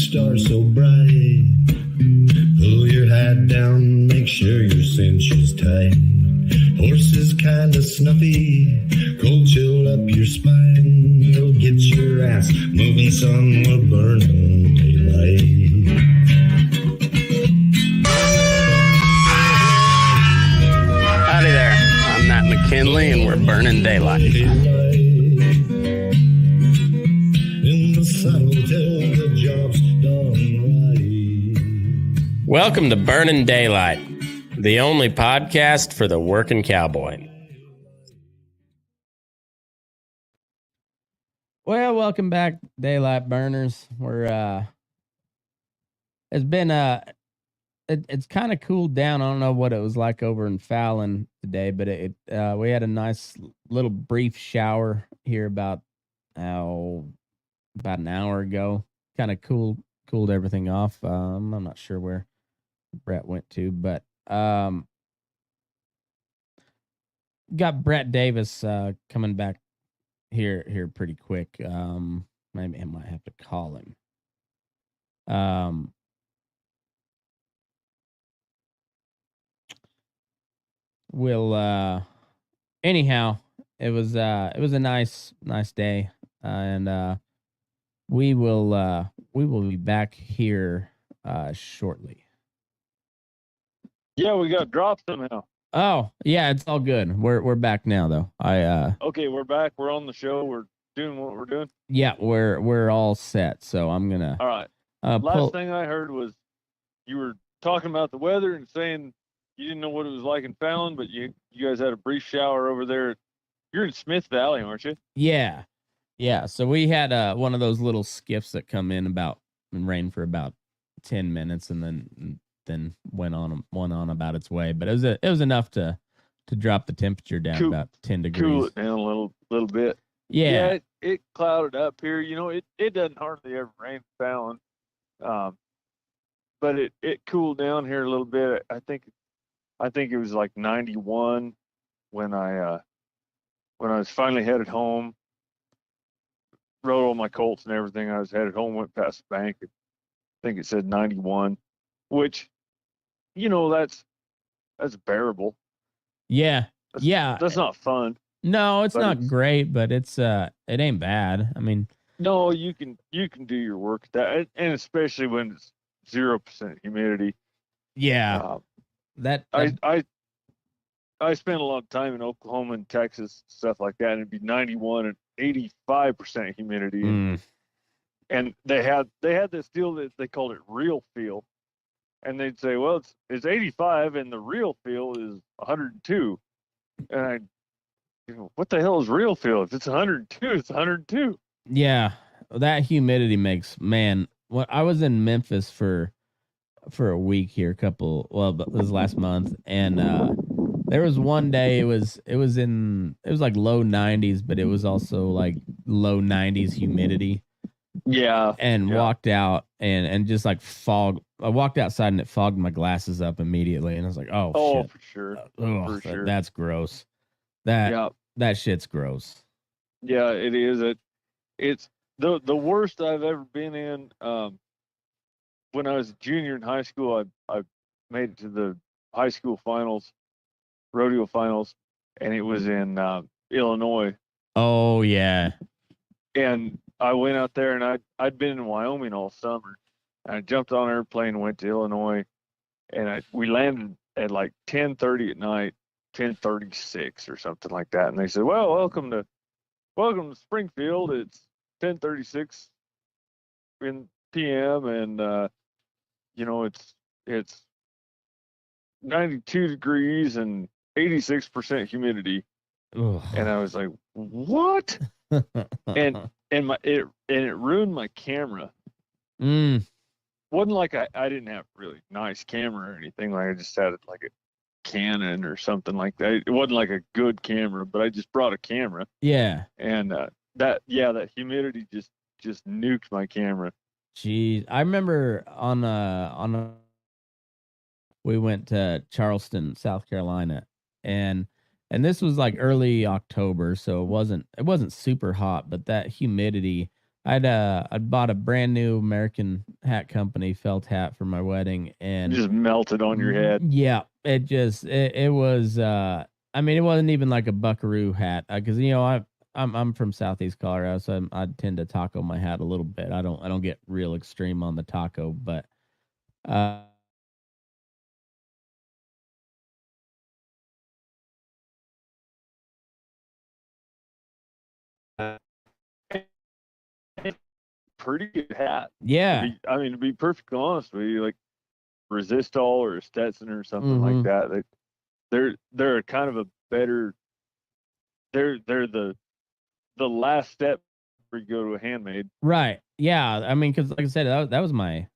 star so bright. Pull your hat down, make sure your cinch is tight. Horse is kinda snuffy, cold chill up your spine. You'll get your ass moving, son, we're burning daylight. Howdy there, I'm Matt McKinley and we're burning daylight. In the saddle till the job's done right. Welcome to Burnin' Daylight, the only podcast for the working cowboy. Well, welcome back, Daylight Burners. It's kind of cooled down. I don't know what it was like over in Fallon today, but we had a nice little brief shower here about an hour ago. Kind of cooled everything off. I'm not sure where Bret went to, but got Bret Davis coming back here pretty quick. Maybe I might have to call him. Anyhow, it was a nice day, and we will be back here shortly. Yeah, we got dropped somehow. Oh, yeah, it's all good. We're back now though. Okay, we're back. We're on the show. We're doing what we're doing. Yeah, we're all set. So I'm gonna. All right. Last thing I heard was you were talking about the weather and saying you didn't know what it was like in Fallon, but you guys had a brief shower over there. You're in Smith Valley, aren't you? Yeah. So we had one of those little skiffs that come in and rain for about 10 minutes, and then went on about its way. But it was enough to drop the temperature down about 10 degrees. Cool it down a little bit. Yeah. It clouded up here. You know, it doesn't hardly ever rain in Fallon. But it cooled down here a little bit. I think it was like 91 when I was finally headed home. Rode all my Colts and everything. I was headed home, went past the bank. I think it said 91, which, you know, that's bearable. Yeah. That's not fun. No, it's not great, but it ain't bad. I mean, no, you can do your work at that, and especially when it's 0% humidity. Yeah. I spent a lot of time in Oklahoma and Texas, stuff like that, and it'd be 91 and 85% humidity. And they had this deal that they called it real feel. And they'd say, well, it's 85 and the real feel is 102. And what the hell is real feel? If it's 102, it's 102. Yeah. That humidity makes, man, I was in Memphis for a week here, it was last month, and there was one day it was like low 90s, but it was also like low 90s humidity. Yeah. And walked out and just like fog. I walked outside and it fogged my glasses up immediately, and I was like, oh shit. For sure. For sure. That's gross. That shit's gross. Yeah, it is. It's the worst I've ever been in. When I was a junior in high school, I made it to the high school finals, rodeo finals, and it was in Illinois. Oh yeah. And I went out there, and I'd been in Wyoming all summer. And I jumped on an airplane, went to Illinois, and we landed at like 10:30 at night, 10:36 or something like that. And they said, "Well, welcome to Springfield. It's 10:36 in p.m. and you know, it's 92 degrees and 86% humidity." Ugh. And I was like, "What?" and it ruined my camera. Wasn't like I didn't have really nice camera or anything. Like I just had like a Canon or something like that. It wasn't like a good camera, but I just brought a camera. Yeah. And that humidity just nuked my camera. Jeez, I remember we went to Charleston, South Carolina, and this was like early October, so it wasn't super hot, but that humidity I'd bought a brand new American Hat Company felt hat for my wedding, and Just melted on your head. yeah, it was. I mean, it wasn't even like a buckaroo hat because I'm from Southeast Colorado, so I tend to taco my hat a little bit. I don't get real extreme on the taco, but uh, Pretty good hat. yeah, To be perfectly honest with you, like Resistol or a Stetson or something like hmm that. They're kind of a better. They're the last step before you go to a handmade. right, yeah. I mean, because like I said, that was my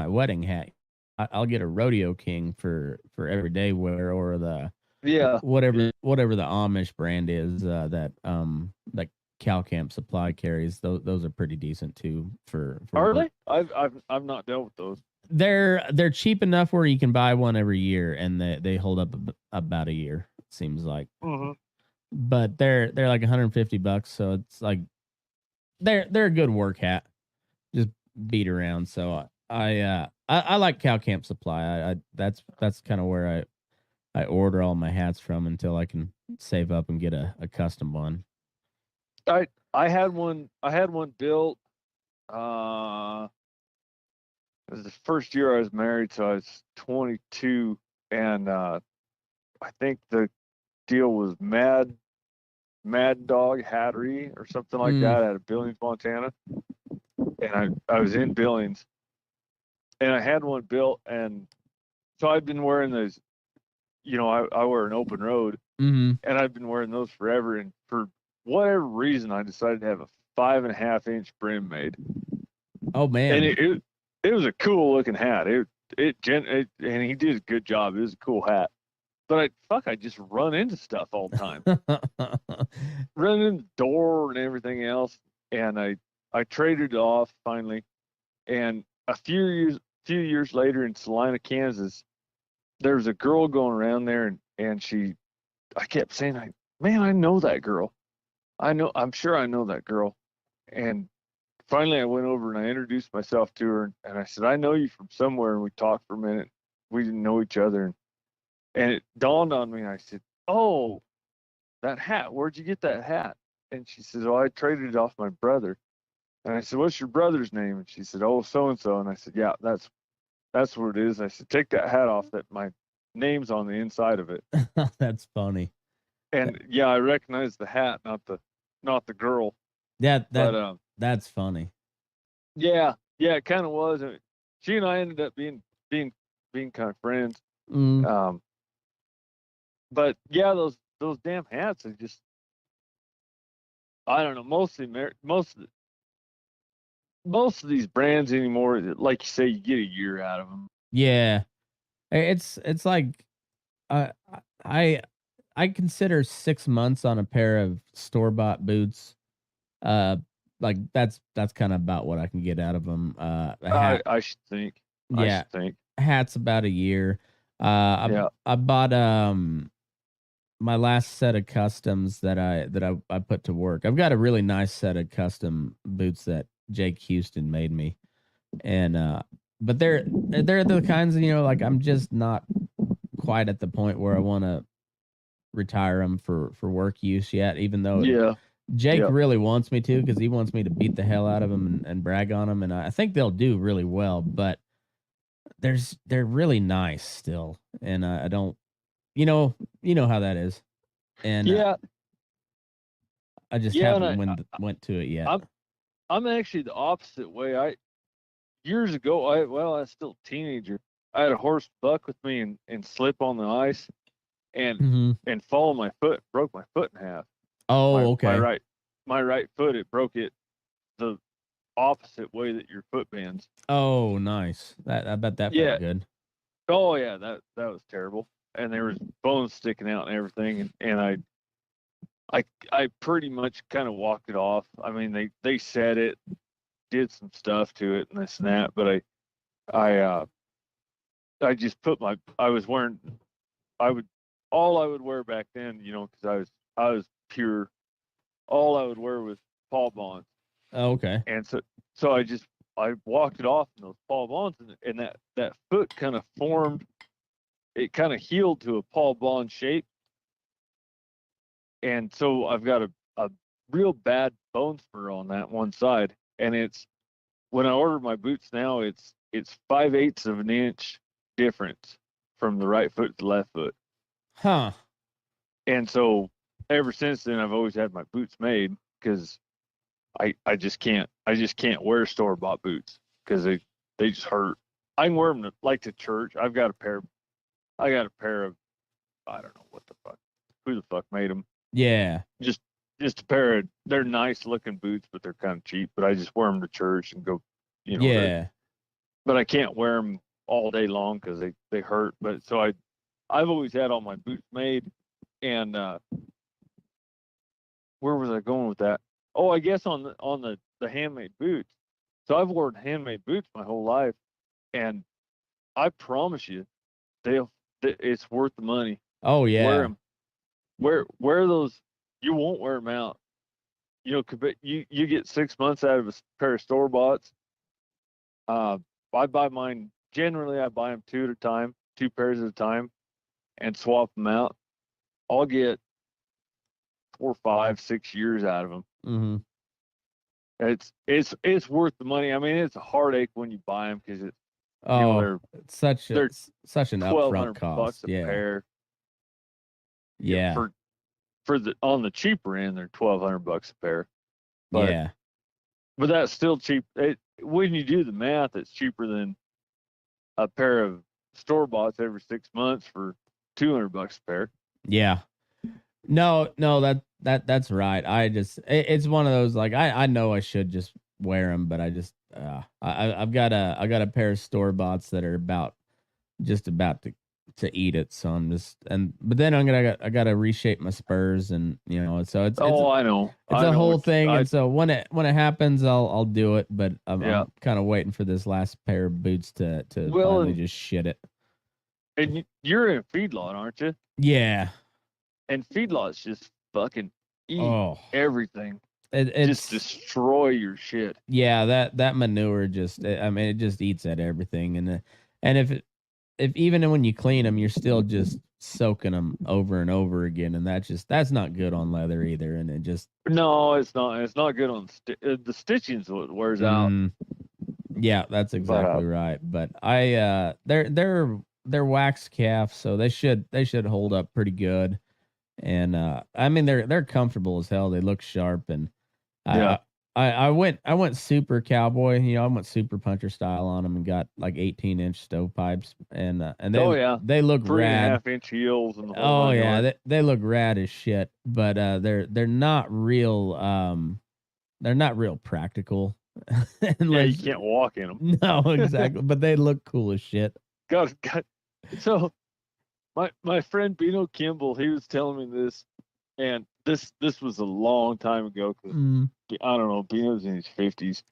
wedding hat. I'll get a Rodeo King for everyday wear or the Yeah. whatever the Amish brand is that Cal Camp Supply carries. Those are pretty decent too for Are work. they? I've not dealt with those. They're cheap enough where you can buy one every year and they hold up about a year, it seems like. Mm-hmm. But they're like $150, so it's like they're a good work hat. Just beat around. So I like Cal Camp Supply. I that's kind of where I order all my hats from until I can save up and get a custom one. I had one. I had one built. Uh, it was the first year I was married, so I was 22, and I think the deal was Mad Dog Hattery or something like Mm, that out of Billings, Montana. And I was in Billings, and I had one built, and so I'd been wearing those. I wear an open road, mm-hmm. and I've been wearing those forever. And for whatever reason, I decided to have a 5.5-inch brim made, Oh and man. it was a cool looking hat. And he did a good job. It was a cool hat. But I just run into stuff all the time, run into the door and everything else. And I traded it off finally. And a few years later in Salina, Kansas, there was a girl going around there, and I kept saying, man, I know that girl. I'm sure I know that girl. And finally I went over and I introduced myself to her, and I said, I know you from somewhere. And we talked for a minute. We didn't know each other. And it dawned on me. I said, oh, that hat, where'd you get that hat? And she says, oh, I traded it off my brother. And I said, what's your brother's name? And she said, oh, so and so. And I said, yeah, that's what it is. I said, take that hat off, that my name's on the inside of it. That's funny. And yeah, I recognized the hat, not the girl. But That's funny. yeah, it kind of was. She and I ended up being kind of friends. Mm, But yeah, those damn hats are just, I don't know. Most of these brands anymore, like you say, you get a year out of them. yeah. It's like uh, I I consider 6 months on a pair of store bought boots. Uh, like that's kind of about what I can get out of them. A hat, I should think. I yeah, should think. hat's about a year. Yeah. I bought my last set of customs that I put to work. I've got a really nice set of custom boots that Jake Houston made me, and but they're the kinds of, like I'm just not quite at the point where I want to retire them for work use yet, even though Yeah. Jake Yeah. really wants me to, because he wants me to beat the hell out of them and brag on them, and I think they'll do really well. But they're really nice still, and I don't, you know how that is, and Yeah. I just Yeah. And haven't went to it yet. I'm actually the opposite way. Years ago, I was still a teenager. I had a horse buck with me and slip on the ice and Mhm. and fall on my foot, broke my foot in half. Oh, My okay. right foot, it broke it the opposite way that your foot bends. Oh, nice. I bet that felt Yeah. good. Oh yeah, that was terrible. And there was bones sticking out and everything, and I pretty much kind of walked it off. I mean, they said it, did some stuff to it and this and that, but I just put I was wearing, I would, all I would wear back then, because I was pure. All I would wear was Paul Bonds, Oh, okay. And so I walked it off in those Paul Bonds, and that foot kind of formed. It kind of healed to a Paul Bond shape, and so I've got a real bad bone spur on that one side. And it's when I order my boots now, it's 5/8 of an inch difference from the right foot to the left foot. Huh. And so ever since then, I've always had my boots made because I just can't wear store bought boots because they just hurt. I can wear them to church. I got a pair of I don't know what the fuck, who the fuck made them. Yeah. Just a pair of, they're nice looking boots, but they're kind of cheap. But I just wear them to church and go, Yeah. But I can't wear them all day long because they hurt. But so I've always had all my boots made, and where was I going with that? Oh, I guess on the handmade boots. So I've worn handmade boots my whole life, and I promise you, it's worth the money. Oh yeah. Wear them. Wear those. You won't wear them out. You get 6 months out of a pair of store boughts. I buy mine. Generally, I buy them two pairs at a time, and swap them out. I'll get 4, 5, 6 years out of them. Mm-hmm. It's worth the money. I mean, it's a heartache when you buy them because it's they're such an upfront $1,200 cost. a pair. Yeah. For the on the cheaper end, they're $1,200 a pair. But, yeah. But that's still cheap. When you do the math, it's cheaper than a pair of store boughts every 6 months for $200 a pair. Yeah. No, that's right. It's one of those, like, I know I should just wear them, but I just I've got a pair of store boughts that are about to eat it. So I'm just but then I gotta reshape my spurs, and so it's I know it's a whole thing. And so when it happens, I'll do it. But I'm kind of waiting for this last pair of boots to finally just shit it. And you're in a feedlot, aren't you? Yeah. And feedlots just fucking eat everything. It just destroy your shit. Yeah, that manure it just eats at everything, and if even when you clean them, you're still just soaking them over and over again, and that's not good on leather either. And it just it's not good on the stitching's what wears out. Yeah, that's exactly right. But they're wax calf, so they should hold up pretty good. And I mean they're comfortable as hell. They look sharp, and I went super cowboy. I went super puncher style on them and got like 18-inch stovepipes, and they look rad. 3.5-inch heels and the whole they look rad as shit. But they're not real practical. You can't walk in them. No, exactly. But they look cool as shit. God. So my friend Bino Kimball, he was telling me this, and this was a long time ago, because I don't know, Bino's in his 50s,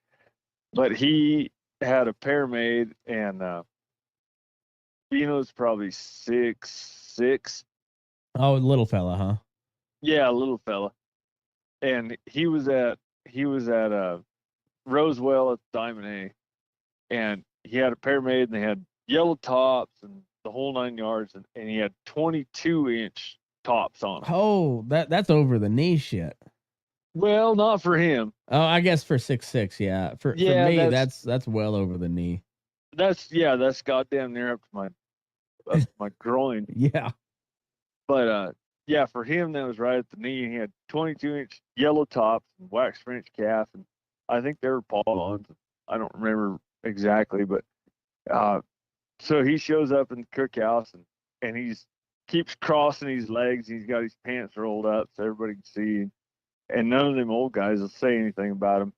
but he had a pair made, and Bino's probably 6'6". Oh, little fella, huh? Yeah, little fella. And he was at Rosewell at Diamond A, and he had a pair made, and they had yellow tops and the whole 9 yards, and he had 22-inch tops on them. Oh, that's over the knee shit. Well, not for him. Oh, I guess for 6'6", yeah. For me, that's well over the knee. That's goddamn near up to my groin. Yeah. But for him that was right at the knee, and he had 22-inch yellow tops and wax French calf, and I think they were Paul-ons. I don't remember exactly, but so he shows up in the cookhouse, and he keeps crossing his legs. He's got his pants rolled up so everybody can see. And none of them old guys will say anything about him.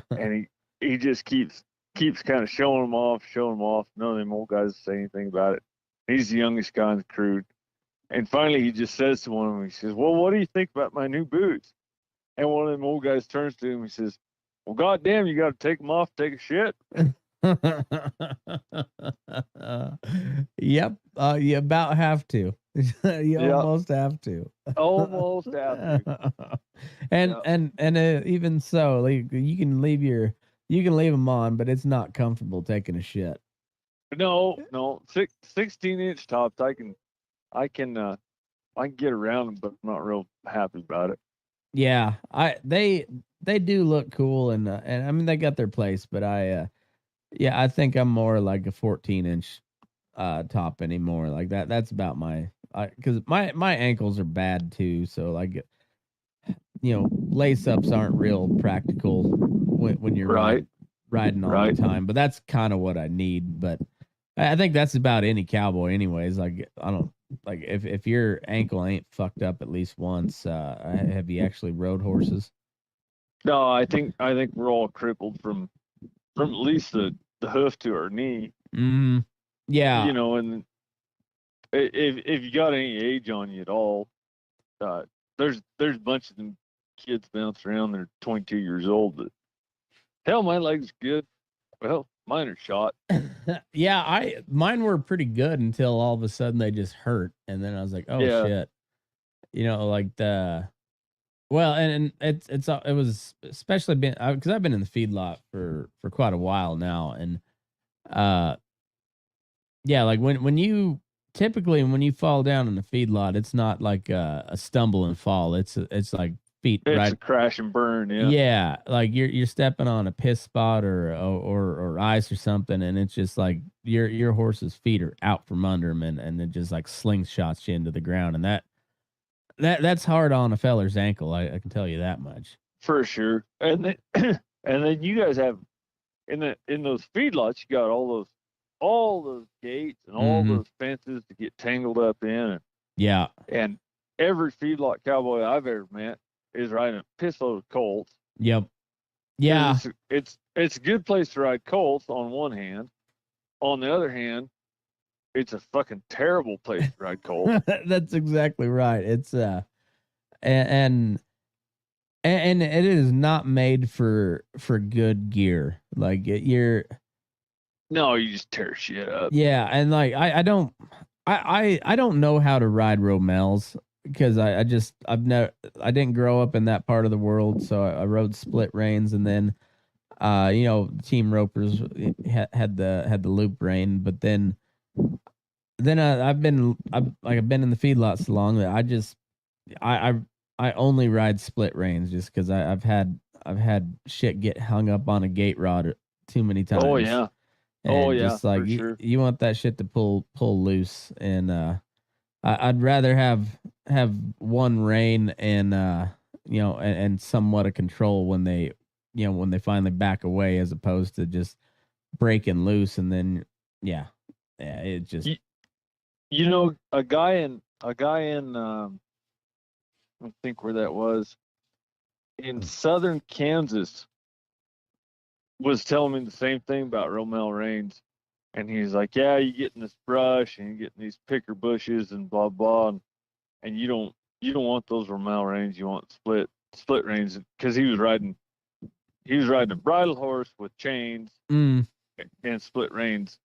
And he just keeps kind of showing them off. None of them old guys will say anything about it. He's the youngest guy in the crew. And finally, he just says to one of them, he says, "Well, what do you think about my new boots?" And one of them old guys turns to him, he says, "Well, goddamn, you got to take them off, take a shit." Yep, you about have to. You Yeah. almost have to. Almost have to. and Yeah. and even so, like you can leave them on, but it's not comfortable taking a shit. No, 16-inch tops. I can get around them, but I'm not real happy about it. Yeah, they do look cool, and I mean they got their place, but yeah, I think I'm more like a 14-inch top anymore. Like that's about my because my ankles are bad too, so like lace ups aren't real practical when you're Right. riding all the Right. time. But that's kind of what I need. But I think that's about any cowboy, anyways. Like I don't like if your ankle ain't fucked up at least once. Have you actually rode horses? No, I think we're all crippled from at least the hoof to our knee. Mm-hmm. Yeah. And if you got any age on you at all, uh, there's a bunch of them kids bouncing around. They're 22 years old. But hell, my legs good. Well, mine are shot. Yeah, mine were pretty good until all of a sudden they just hurt, and then I was like, oh Yeah. shit. Like and it was especially been because I've been in the feedlot for quite a while now, and uh yeah, like when you typically when you fall down in the feedlot, it's not like a stumble and fall. It's like feet It's right. a crash and burn. Yeah. Yeah, like you're stepping on a piss spot or ice or something, and it's just like your horse's feet are out from under him, and it just like slingshots you into the ground, and that's hard on a feller's ankle. I can tell you that much. For sure. And then and then you guys have in those feedlots, you got all those gates and all Mhm. those fences to get tangled up in, Yeah. and every feedlot cowboy I've ever met is riding a piss load of colts. Yep. Yeah. It's a good place to ride colts on one hand. On the other hand, it's a fucking terrible place to ride colts. That's exactly right. It's and and it is not made for good gear. Like you're No, you just tear shit up. yeah, and like I don't know how to ride Romels because I didn't grow up in that part of the world, so I rode split reins, and then Team Ropers had the loop rein, but then I've been in the feedlot so long that I I I only ride split reins just because I've had shit get hung up on a gate rod too many times. Oh yeah. And Oh yeah, just like for sure. you want that shit to pull loose, and I'd rather have one rein and and somewhat of control when they finally back away, as opposed to just breaking loose, and then yeah it just A guy in I think where that was in southern Kansas was telling me the same thing about Romel reins, and he's like, "Yeah, you get in this brush and you get in these picker bushes and blah blah, and you don't want those Romel reins. You want split reins because he was riding a bridle horse with chains mm, and split reins,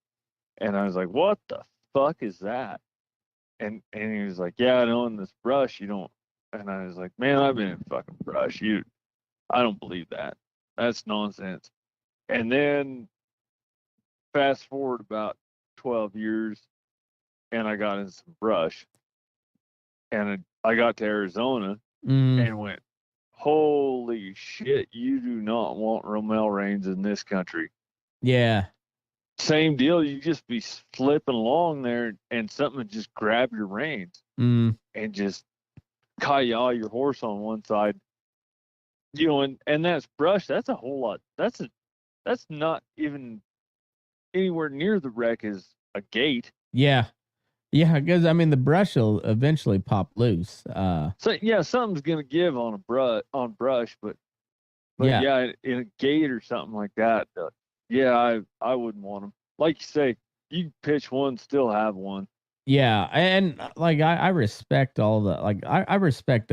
and I was like, what the fuck is that? And he was like, yeah, I know in this brush you don't. And I was like, man, I've been in fucking brush. I don't believe that. That's nonsense. And then fast forward about 12 years, and I got in some brush, and I got to Arizona mm, and went, holy shit, you do not want Romel reins in this country. yeah. Same deal. You just be flipping along there, and something would just grab your reins Mm, and just yaw your horse on one side. And that's brush. That's a whole lot. That's not even anywhere near the wreck as a gate. yeah. Yeah, because I mean the brush will eventually pop loose. So yeah, something's gonna give on brush, but Yeah, yeah, in a gate or something like that. Yeah, I wouldn't want them. Like you say, you can pitch one, still have one. yeah, and like I respect all the like I respect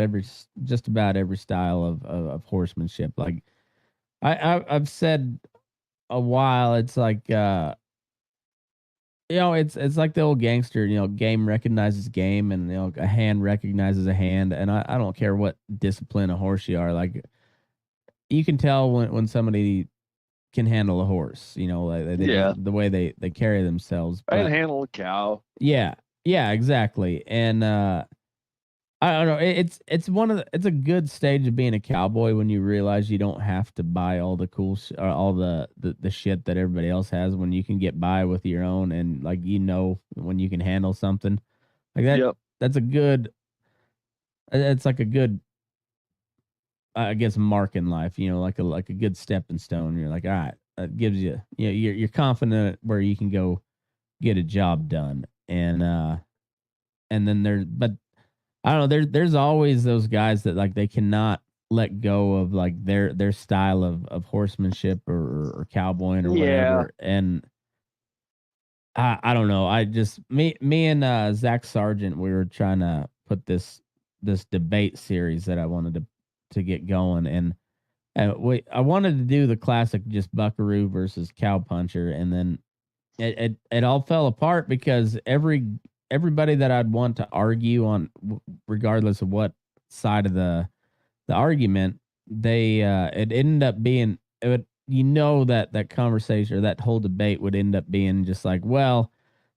just about every style of horsemanship. Like I've said a while, it's like It's like the old gangster, game recognizes game, and a hand recognizes a hand, and I don't care what discipline a horse you are, like you can tell when somebody can handle a horse, like they just Yeah. the way they carry themselves. I can But handle a cow. yeah, yeah, exactly. And I don't know. It's a good stage of being a cowboy when you realize you don't have to buy all the cool or all the shit that everybody else has, when you can get by with your own, and like when you can handle something like that. Yep. That's a good. It's like a good, I guess, mark in life. Like a good stepping stone. You're like, all right, that gives you, you're confident where you can go get a job done, and then but I don't know. There's always those guys that like they cannot let go of like their style of horsemanship or cowboying or Yeah. whatever. And I don't know. I just me and Zach Sargent, we were trying to put this debate series that I wanted to get going, and I wanted to do the classic, just Buckaroo versus Cowpuncher, and then it all fell apart because everybody that I'd want to argue on, regardless of what side of the argument, they it ended up being, it would, that conversation or that whole debate would end up being just like, well,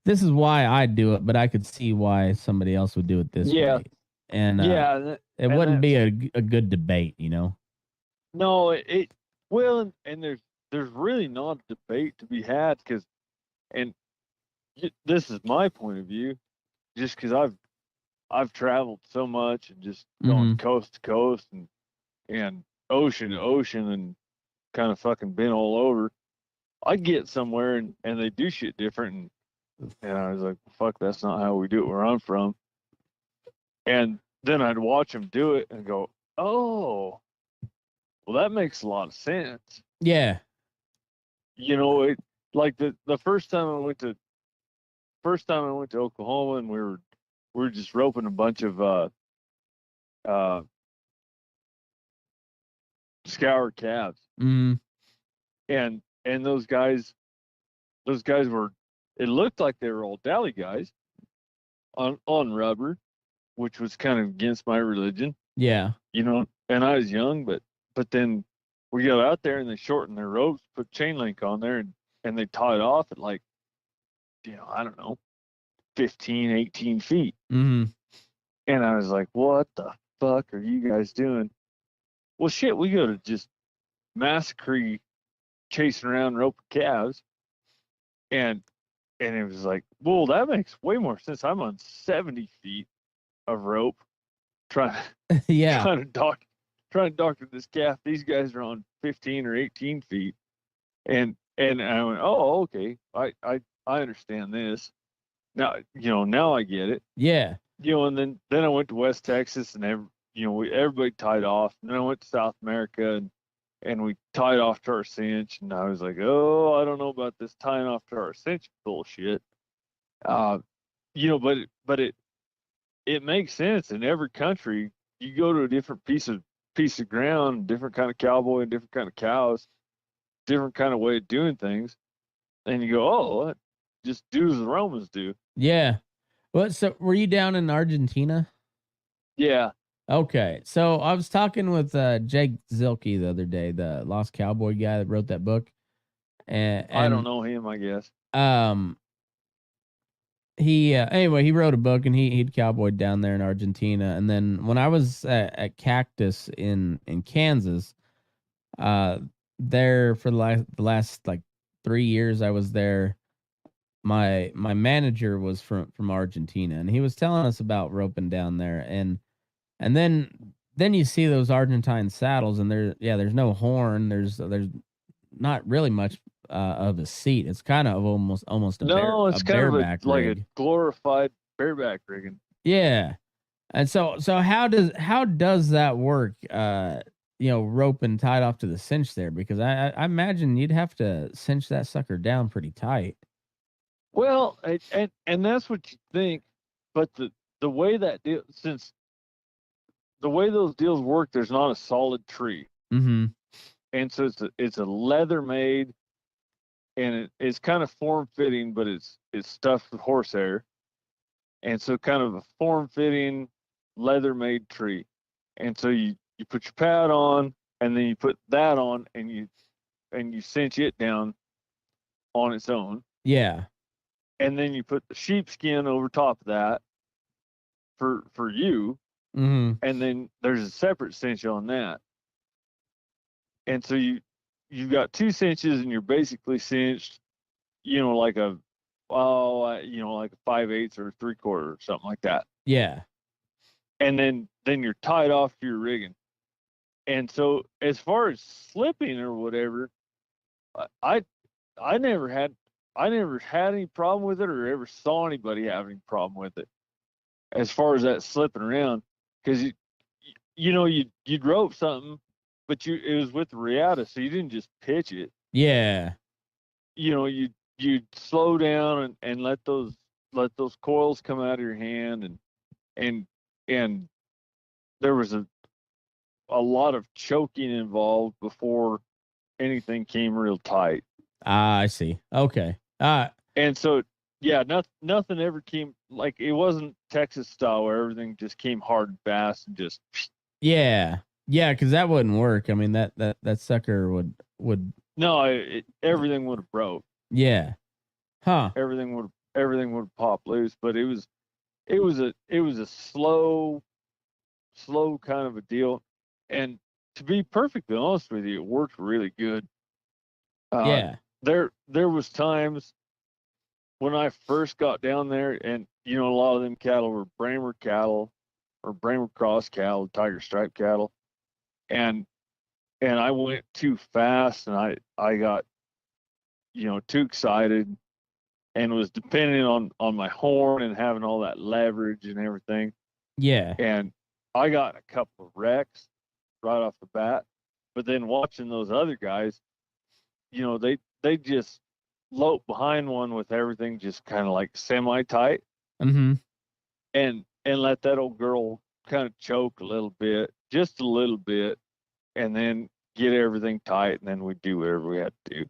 this is why I do it, but I could see why somebody else would do it this Yeah. way, and Yeah. it wouldn't be a good debate. No, it well, and there's really not a debate to be had, because, and this is my point of view, just because I've traveled so much and just gone coast to coast and ocean to ocean and kind of fucking been all over. I get somewhere and they do shit different, and I was like, fuck, that's not how we do it where I'm from. And then I'd watch them do it and go, oh, well, that makes a lot of sense. Yeah. It, like the first time I went to Oklahoma, and we were just roping a bunch of scour calves. Mm-hmm. And those guys were, it looked like they were all dally guys on rubber, which was kind of against my religion. Yeah. And I was young, but then we got out there and they shortened their ropes, put chain link on there, and they tied off at like, I don't know, 15, 18 feet. Mm-hmm. And I was like, what the fuck are you guys doing? Well, shit, we go to just massacre chasing around roping calves. And it was like, well, that makes way more sense. I'm on 70 feet of rope trying Yeah. trying to doctor this calf. These guys are on 15 or 18 feet. And I went, oh, okay. I understand this. Now, now I get it. Yeah. And then I went to West Texas, and everybody tied off. And then I went to South America, and we tied off to our cinch, and I was like, oh, I don't know about this tying off to our cinch bullshit. But it makes sense. In every country, you go to a different piece of ground, different kind of cowboy and different kind of cows, different kind of way of doing things, and you go, oh, just do as the Romans do. Yeah. Well, so were you down in Argentina? Yeah. Okay. So I was talking with Jake Zilke the other day, the Lost Cowboy guy that wrote that book. And I don't know him, I guess. He anyway, he wrote a book, and he'd cowboyed down there in Argentina. And then when I was at Cactus in Kansas, there for the last like 3 years I was there, my manager was from Argentina, and he was telling us about roping down there, and then you see those Argentine saddles, and there's no horn, there's not really much of a seat. It's kind of almost a it's kind of like a glorified bareback rigging. Yeah. And so how does that work? Rope and tied off to the cinch there, because I imagine you'd have to cinch that sucker down pretty tight. Well, and that's what you think, but the way that deal, since the way those deals work, there's not a solid tree, Mm-hmm. and so it's a leather made, and it's kind of form fitting, but it's stuffed with horsehair, and so kind of a form fitting leather made tree. And so you put your pad on, and then you put that on, and you cinch it down on its own, Yeah. and then you put the sheepskin over top of that for you, Mm-hmm. and then there's a separate cinch on that. And so you've got two cinches, and you're basically cinched, like a like a 5/8 or 3/4 or something like that. Yeah. And then you're tied off to your rigging. And so as far as slipping or whatever, I I never had any problem with it, or ever saw anybody have any problem with it as far as that slipping around, because you'd rope something, but it was with the riata, so you didn't just pitch it. Yeah. You'd slow down and let those coils come out of your hand, and there was a lot of choking involved before anything came real tight. Ah, I see. Okay. And so, yeah, nothing ever came, like, it wasn't Texas style where everything just came hard and fast and just. Yeah. Yeah, because that wouldn't work. I mean, that sucker would. No, everything would have broke. Yeah. Huh. Everything would pop loose. But it was a slow kind of a deal. And to be perfectly honest with you, it worked really good. Yeah. There was times when I first got down there, and a lot of them cattle were Bramer cattle, or Bramer cross cattle, tiger stripe cattle, and I went too fast, and I got too excited, and was depending on my horn and having all that leverage and everything. Yeah. And I got a couple of wrecks right off the bat. But then watching those other guys, they just lope behind one with everything just kind of like semi tight, Mm-hmm. and let that old girl kind of choke a little bit, just a little bit, and then get everything tight, and then we do whatever we had to do.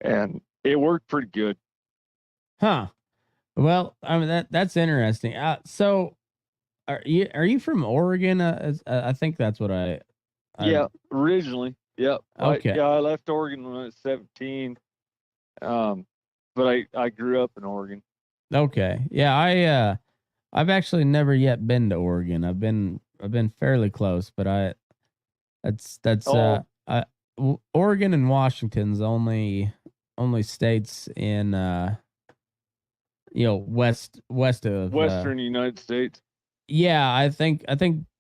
And it worked pretty good. Huh. Well, I mean that's interesting. So are you from Oregon? I think that's what I. Yeah, originally. Yep. Okay. I left Oregon when I was 17. But I grew up in Oregon. Okay. Yeah, I've actually never yet been to Oregon. I've been fairly close, but that's Oregon and Washington's only states in west of Western United States. yeah, I think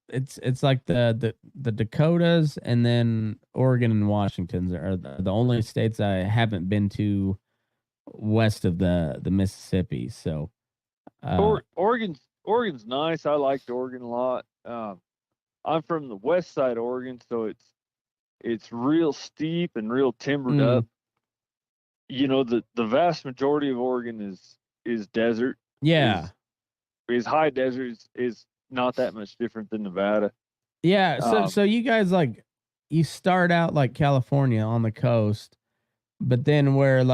it's like the Dakotas, and then Oregon and Washington are the only states I haven't been to west of the Mississippi. So Oregon's nice. I liked Oregon a lot. I'm from the west side of Oregon, so it's real steep and real timbered up. The vast majority of Oregon is desert. yeah. Is high desert is not that much different than Nevada. Yeah, so you guys, like, you start out like California on the coast, but then where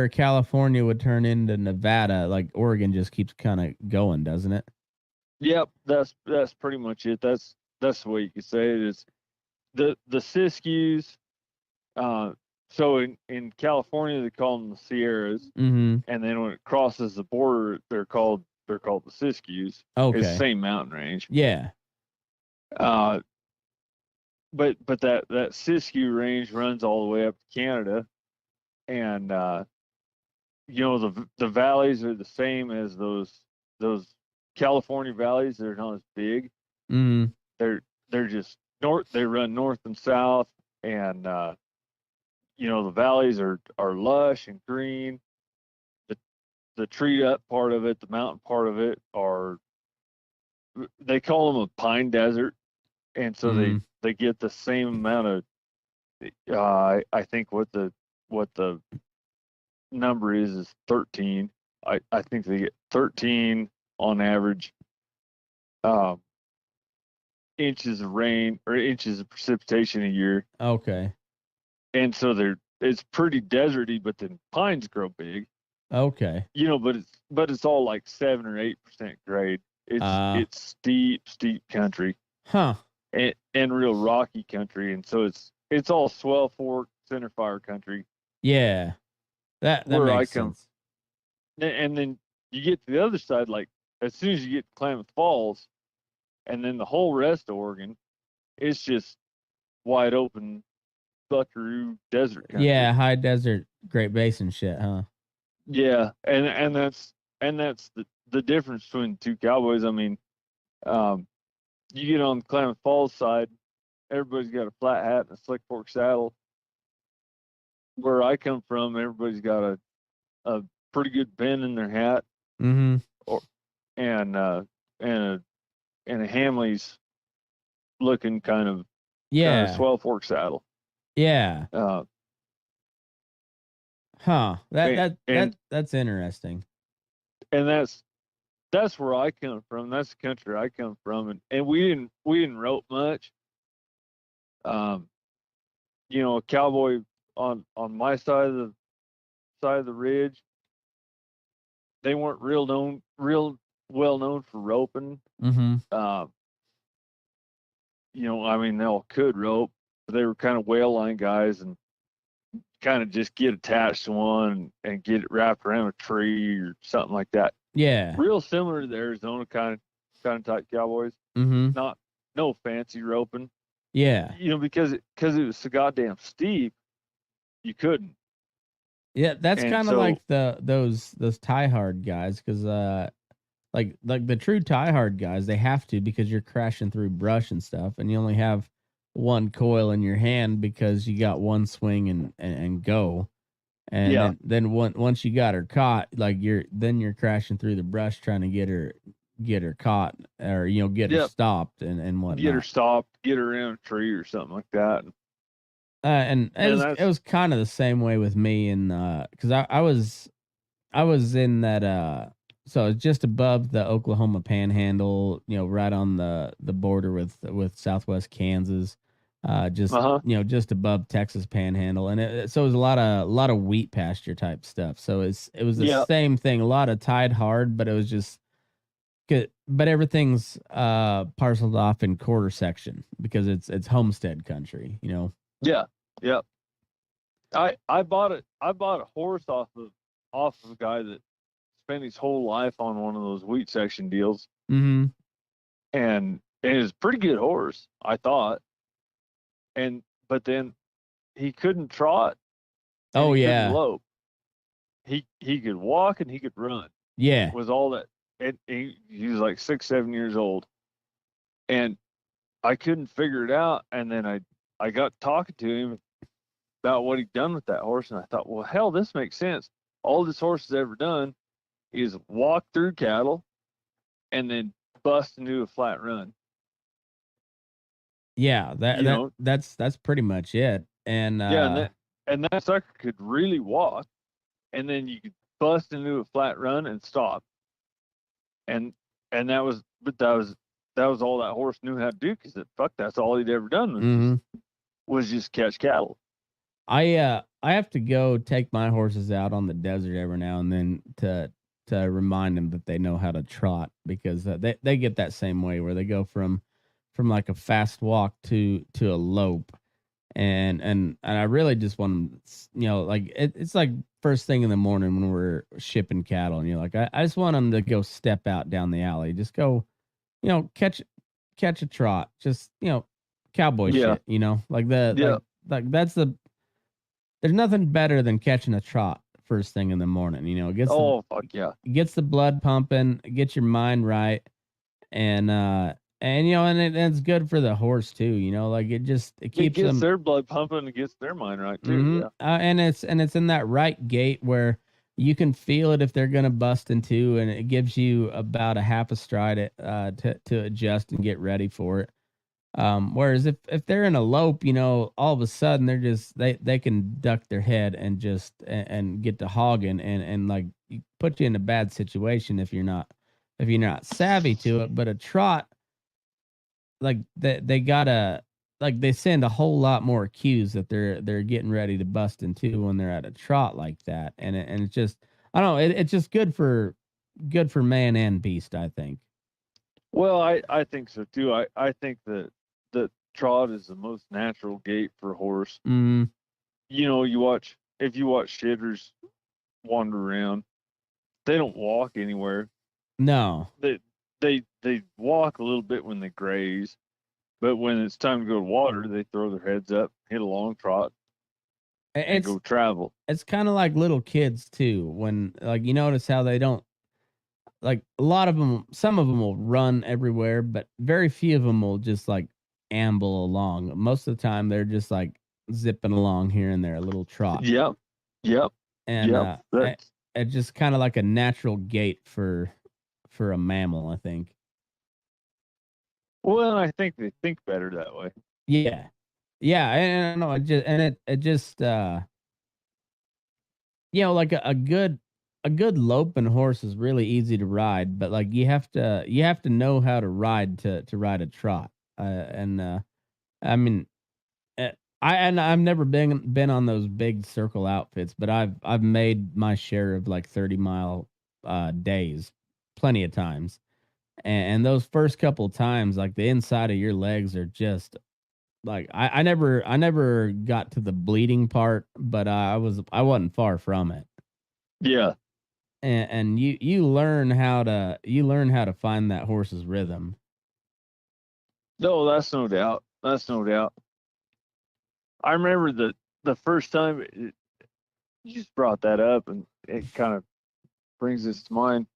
California would turn into Nevada, like Oregon just keeps kind of going, doesn't it? Yep, that's pretty much it. That's the way you could say it. Is the Siskiyous. So in California they call them the Sierras, Mm-hmm. and then when it crosses the border, they're called the Siskiyous. Okay. It's the same mountain range. Yeah. But that Siskiyou range runs all the way up to Canada, and the valleys are the same as those California valleys. They're not as big. Mm-hmm. They're just north. They run north and south, and the valleys are lush and green. The treed up part of it, the mountain part of it, they call them a pine desert, and so they get the same amount of. I think what the number is 13. I think they get 13 on average inches of rain or inches of precipitation a year. Okay. And so it's pretty deserty, but then pines grow big. Okay. But it's all like 7 or 8% grade. It's steep country Huh. and real rocky country, and so it's all swell fork center fire country. Yeah. That where I makes come, sense. and then you get to the other side, like as soon as you get to Klamath Falls, and then the whole rest of Oregon, it's just wide open buckaroo desert country. Yeah, high desert, Great Basin shit, huh? Yeah, and that's the difference between the two cowboys. I mean, you get on the Klamath Falls side, everybody's got a flat hat and a slick fork saddle. Where I come from, everybody's got a pretty good bend in their hat, Mm-hmm. and a Hamley's looking kind of swell fork saddle. Yeah. Huh. That's interesting. And that's where I come from. That's the country I come from, and we didn't rope much. A cowboy on my side of the ridge, they weren't real well known for roping. Mm-hmm. I mean, they all could rope, but they were kind of whale line guys, and kind of just get attached to one and get it wrapped around a tree or something like that. Yeah. Real similar to the Arizona kind of type cowboys. Mm-hmm. No fancy roping. Yeah. Because it was so goddamn steep, you couldn't. Yeah, that's kind of like those tie hard guys, because like the true tie hard guys, they have to, because you're crashing through brush and stuff, and you only have one coil in your hand because you got one swing and go. And then once you got her caught, like you're crashing through the brush trying to get her caught, or get her stopped and whatnot. Get her stopped, get her in a tree or something like that. And it was kind of the same way with me, and because I was in that so it's just above the Oklahoma Panhandle, right on the border with Southwest Kansas, just above Texas Panhandle, and so it was a lot of wheat pasture type stuff. So it was the same thing, a lot of tied hard, but it was just good. But everything's parceled off in quarter section because it's homestead country, Yeah. I bought a horse off of a guy that spent his whole life on one of those wheat section deals. Mm-hmm. And it was a pretty good horse, I thought. But then he couldn't trot. Oh he yeah. couldn't lope. He could walk and he could run. Yeah. Was all that. And he was like 6-7 years old. And I couldn't figure it out. And then I got talking to him about what he'd done with that horse, and I thought, well, hell, this makes sense. All this horse has ever done is walk through cattle and then bust into a flat run. Yeah, that's pretty much it. And and that sucker could really walk, and then you could bust into a flat run and stop. And that was all that horse knew how to do, because that's all he'd ever done was just catch cattle. I have to go take my horses out on the desert every now and then to remind them that they know how to trot, because they get that same way where they go from like a fast walk to a lope, and I really just want them, like it's like first thing in the morning when we're shipping cattle, and you're like, I just want them to go step out down the alley, just go, catch a trot, just cowboy shit, like that's there's nothing better than catching a trot first thing in the morning. Gets the blood pumping, gets your mind right, and it's good for the horse too. Like it keeps gets them, their blood pumping and gets their mind right too. Mm-hmm. Yeah. And it's in that right gait where you can feel it if they're gonna bust in two, and it gives you about a half a stride to adjust and get ready for it. Whereas if they're in a lope, all of a sudden they're just they can duck their head and just and get to hogging and like put you in a bad situation if you're not savvy to it. But a trot, like they gotta like they send a whole lot more cues that they're getting ready to bust into when they're at a trot like that, and it's just I don't know, it's just good for man and beast, I think. Well, I think so too. I think that the trot is the most natural gait for a horse. Mm, You know, if you watch shitters wander around, they don't walk anywhere. no, They walk a little bit when they graze, but when it's time to go to water, they throw their heads up, hit a long trot, and it's go travel. it's kind of like little kids too. When like you notice how they don't like a lot of them, some of them will run everywhere, but very few of them will just like amble along. Most of the time, they're just like zipping along here and there, a little trot. Yep, yep, And yep. it's just kind of like a natural gait for a mammal, I think. Well, I think they think better that way. Yeah, yeah, and I know it just like a good loping horse is really easy to ride, but like you have to know how to ride to ride a trot. And I mean, uh, I've never been on those big circle outfits, but I've made my share of like 30-mile days, plenty of times. And those first couple of times, like the inside of your legs are just like I never got to the bleeding part, but I wasn't far from it. Yeah. And you learn how to find that horse's rhythm. No, that's no doubt. That's no doubt. I remember the first time you just brought that up, and it kind of brings this to mind.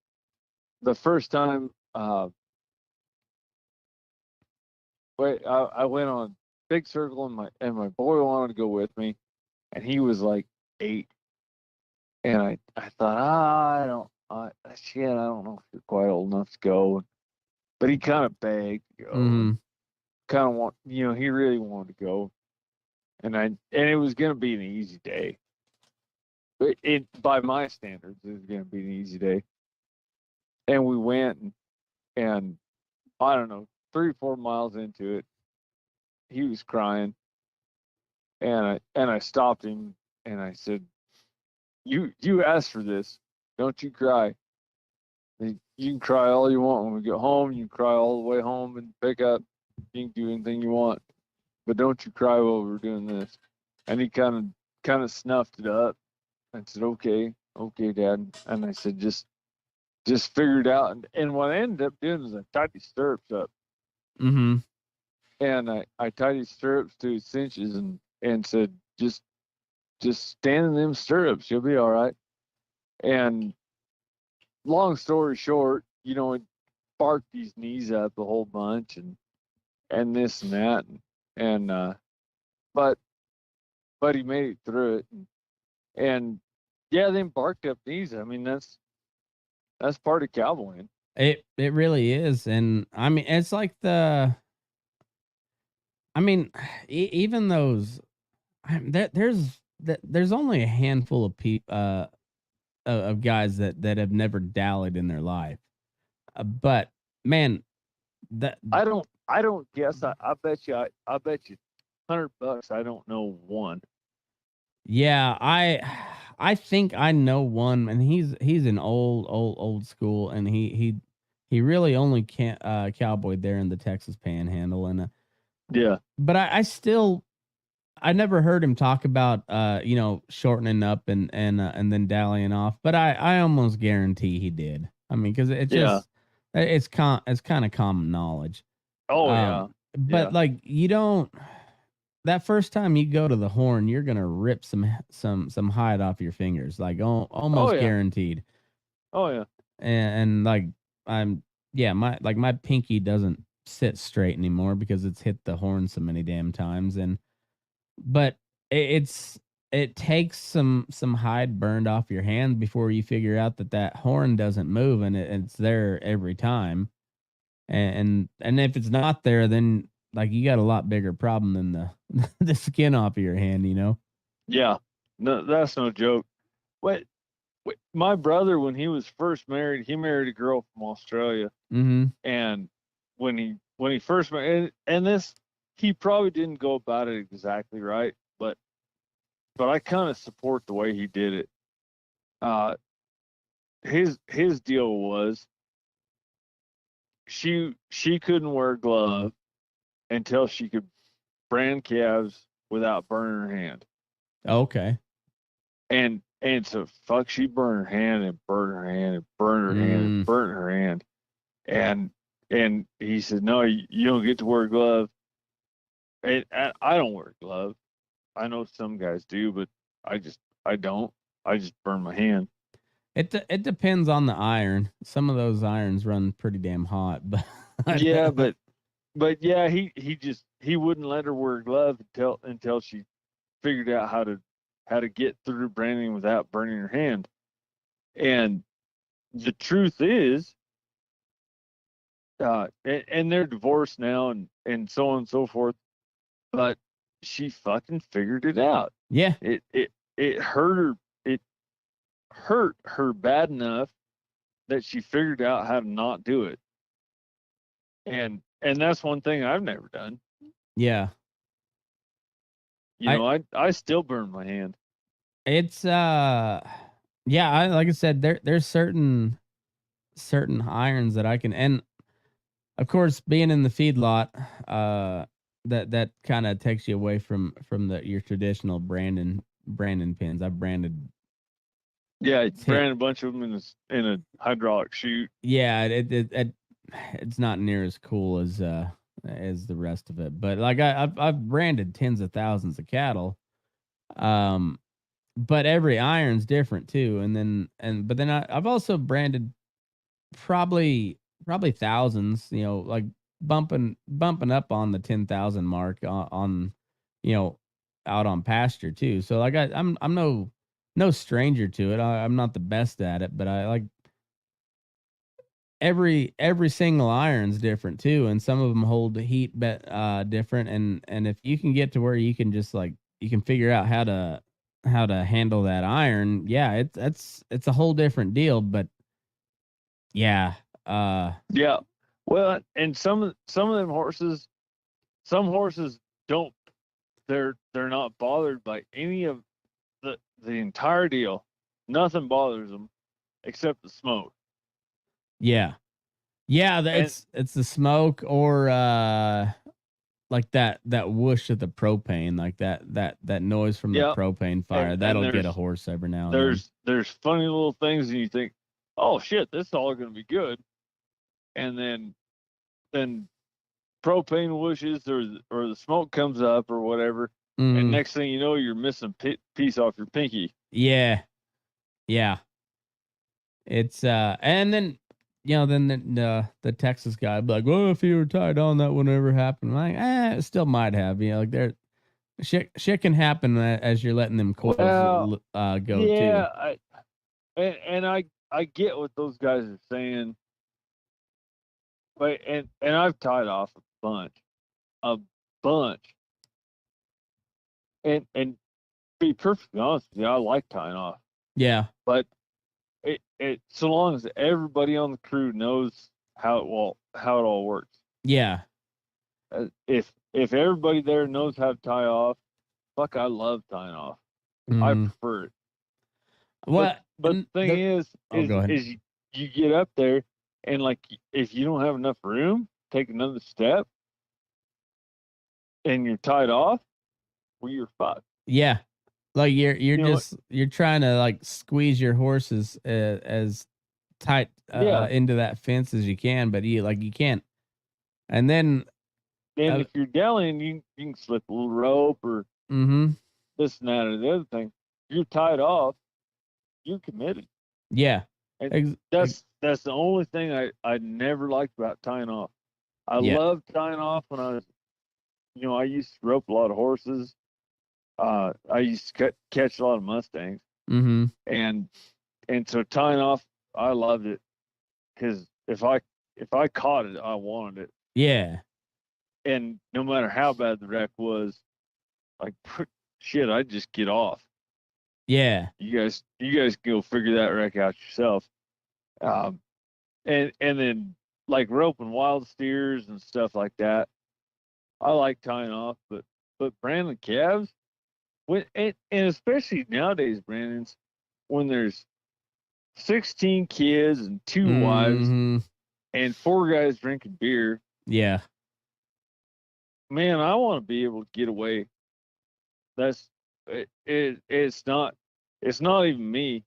The first time, I went on big circle, and my boy wanted to go with me, and he was like 8, and I thought, shit, I don't know if you're quite old enough to go, but he kind of begged to go, kind of he really wanted to go, and it was gonna be an easy day. But by my standards, it was going to be an easy day. And we went, and I don't know, 3 or 4 miles into it, he was crying, and I stopped him, and I said, "You asked for this, don't you cry. You can cry all you want when we get home. You can cry all the way home and pick up. You can do anything you want, but don't you cry while we're doing this." And he kind of snuffed it up. I said, okay, Dad. And I said, just figure it out. And what I ended up doing is I tied his stirrups up. Mm-hmm. And I tied his stirrups to his cinches and said, just stand in them stirrups. You'll be all right. And long story short, it barked his knees up a whole bunch and this and that. But he made it through it. And yeah, them barked up knees. I mean, that's part of cowboying. It really is, and I mean, it's like even those. There's only a handful of of guys that have never dallied in their life, but man, that I don't guess. I bet you. I bet you $100 I don't know one. yeah, I think I know one, and he's an old school, and he really only can't cowboyed there in the Texas Panhandle, and Yeah. but I never heard him talk about shortening up and then dallying off, but I almost guarantee he did. I mean, because it just it's kind of common knowledge. Oh yeah. But like you don't. That first time you go to the horn, you're gonna rip some hide off your fingers, like almost guaranteed. Oh yeah. And like my pinky doesn't sit straight anymore because it's hit the horn so many damn times. But it takes some hide burned off your hand before you figure out that horn doesn't move, and it's there every time. And if it's not there, then like you got a lot bigger problem than the skin off of your hand, Yeah. No, that's no joke. Wait, my brother, when he was first married, he married a girl from Australia. Mm-hmm. And when he first married, and this he probably didn't go about it exactly right, but I kind of support the way he did it. His deal was she couldn't wear a glove until she could brand calves without burning her hand. Okay. And so she burned her hand and burned her hand and burned her hand and burnt her hand. And he said, no, you don't get to wear a glove. And I don't wear a glove. I know some guys do, but I don't. I just burn my hand. It depends on the iron. Some of those irons run pretty damn hot, but Yeah, but yeah, he wouldn't let her wear a glove until she figured out how to get through branding without burning her hand. And the truth is, and they're divorced now and so on and so forth, but she fucking figured it out. yeah. It hurt her bad enough that she figured out how to not do it. And that's one thing I've never done. Yeah. You know, I still burn my hand. It's yeah, like I said, there's certain irons that I can, and of course being in the feedlot, that kind of takes you away from your traditional branding pins. I've branded. Yeah, it's branded a bunch of them in a hydraulic chute. Yeah, it's not near as cool as the rest of it, but like I've branded tens of thousands of cattle, but every iron's different too. But then I've also branded probably thousands, like bumping up on the 10,000 mark on out on pasture too. So like I'm no stranger to it. I'm not the best at it, but I like every single iron's different too, and some of them hold the heat different. And if you can get to where you can just like you can figure out how to handle that iron, yeah, it's a whole different deal. But yeah, yeah. Well, and some of them horses, some horses don't. They're not bothered by any of the entire deal. Nothing bothers them except the smoke. yeah, it's the smoke or like that whoosh of the propane, like that noise from the propane fire. That'll get a horse every now and then. There's funny little things, and you think, oh shit, this is all going to be good, and then propane whooshes or the smoke comes up or whatever, and next thing you know, you're missing piece off your pinky. Yeah. It's and then the Texas guy would be like, well, if you were tied on, that would never happen. I'm like, it still might have. Like there, shit can happen as you're letting them coils go too. Yeah, I get what those guys are saying, but and I've tied off a bunch, and to be perfectly honest with you, I like tying off. Yeah, but it so long as everybody on the crew knows how it all works. Yeah. If everybody there knows how to tie off, fuck, I love tying off. I prefer it. What? But the thing is you get up there, and like if you don't have enough room, take another step, and you're tied off, well, you're fucked. Yeah. Like you're trying to like squeeze your horses as tight into that fence as you can, but you can't. And then if you're dallying, you can slip a little rope or this and that or the other thing. You're tied off, you're committed. Yeah. And that's the only thing I never liked about tying off. I loved tying off when I was, I used to rope a lot of horses. I used to catch a lot of Mustangs, and so tying off, I loved it because if I caught it, I wanted it. Yeah, and no matter how bad the wreck was, like shit, I'd just get off. Yeah, you guys go figure that wreck out yourself. And then like roping wild steers and stuff like that. I like tying off, but branding calves, and especially nowadays, Brandon's when there's 16 kids and 2 wives Mhm. and 4 guys drinking beer. Yeah. Man, I want to be able to get away. That's it's not even me.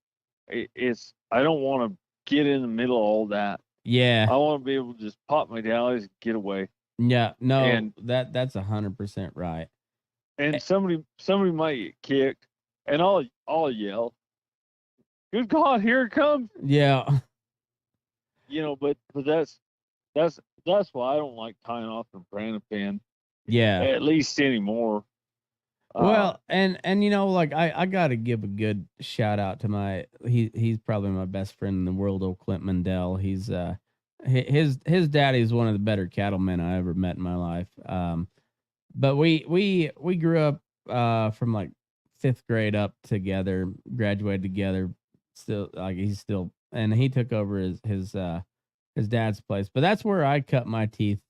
It's I don't want to get in the middle of all that. Yeah. I want to be able to just pop my dallies and get away. Yeah. No, And that's 100% right. Eh, somebody might get kicked, and I'll yell, "Good God, here it comes!" Yeah. But that's why I don't like tying off the branding pen, Yeah. at least anymore. Well, and like I got to give a good shout out to he's probably my best friend in the world, old Clint Mundell. He's his daddy is one of the better cattlemen I ever met in my life. But we grew up from like 5th grade up together, graduated together. Still, like he's still, and he took over his dad's place. But that's where I cut my teeth.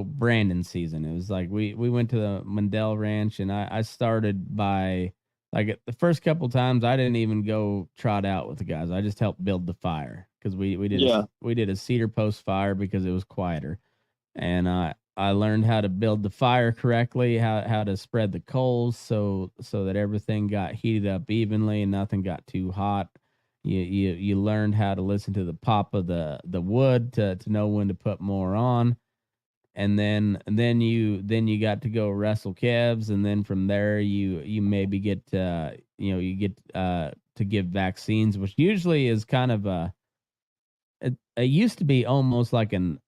Brandon season. It was like we went to the Mundell Ranch, and I started by like the first couple times I didn't even go trot out with the guys. I just helped build the fire because Yeah. we did a cedar post fire because it was quieter, and I learned how to build the fire correctly, how to spread the coals so that everything got heated up evenly and nothing got too hot. You learned how to listen to the pop of the wood to know when to put more on, and then you got to go wrestle calves, and then from there you maybe get you get to give vaccines, which usually is kind of it used to be almost like an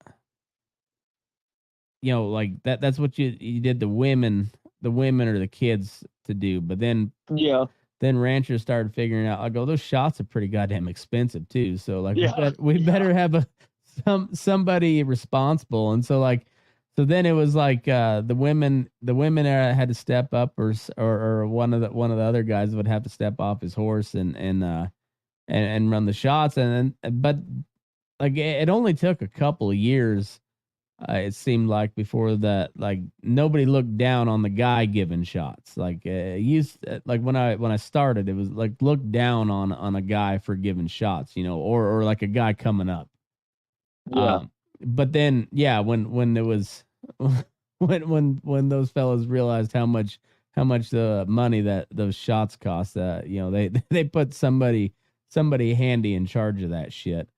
like that's what you did the women or the kids to do, but Yeah. then ranchers started figuring out, like, oh, those shots are pretty goddamn expensive too, so like Yeah. we Yeah. better have somebody responsible. And so then it was like the women had to step up, or one of the other guys would have to step off his horse and run the shots. And then but like it only took a couple of years, it seemed like, before that, like, nobody looked down on the guy giving shots. Like like when I started, it was like looked down on a guy for giving shots, or like a guy coming up. Yeah. But then, yeah, when it was when those fellas realized how much the money that those shots cost, they they put somebody handy in charge of that shit.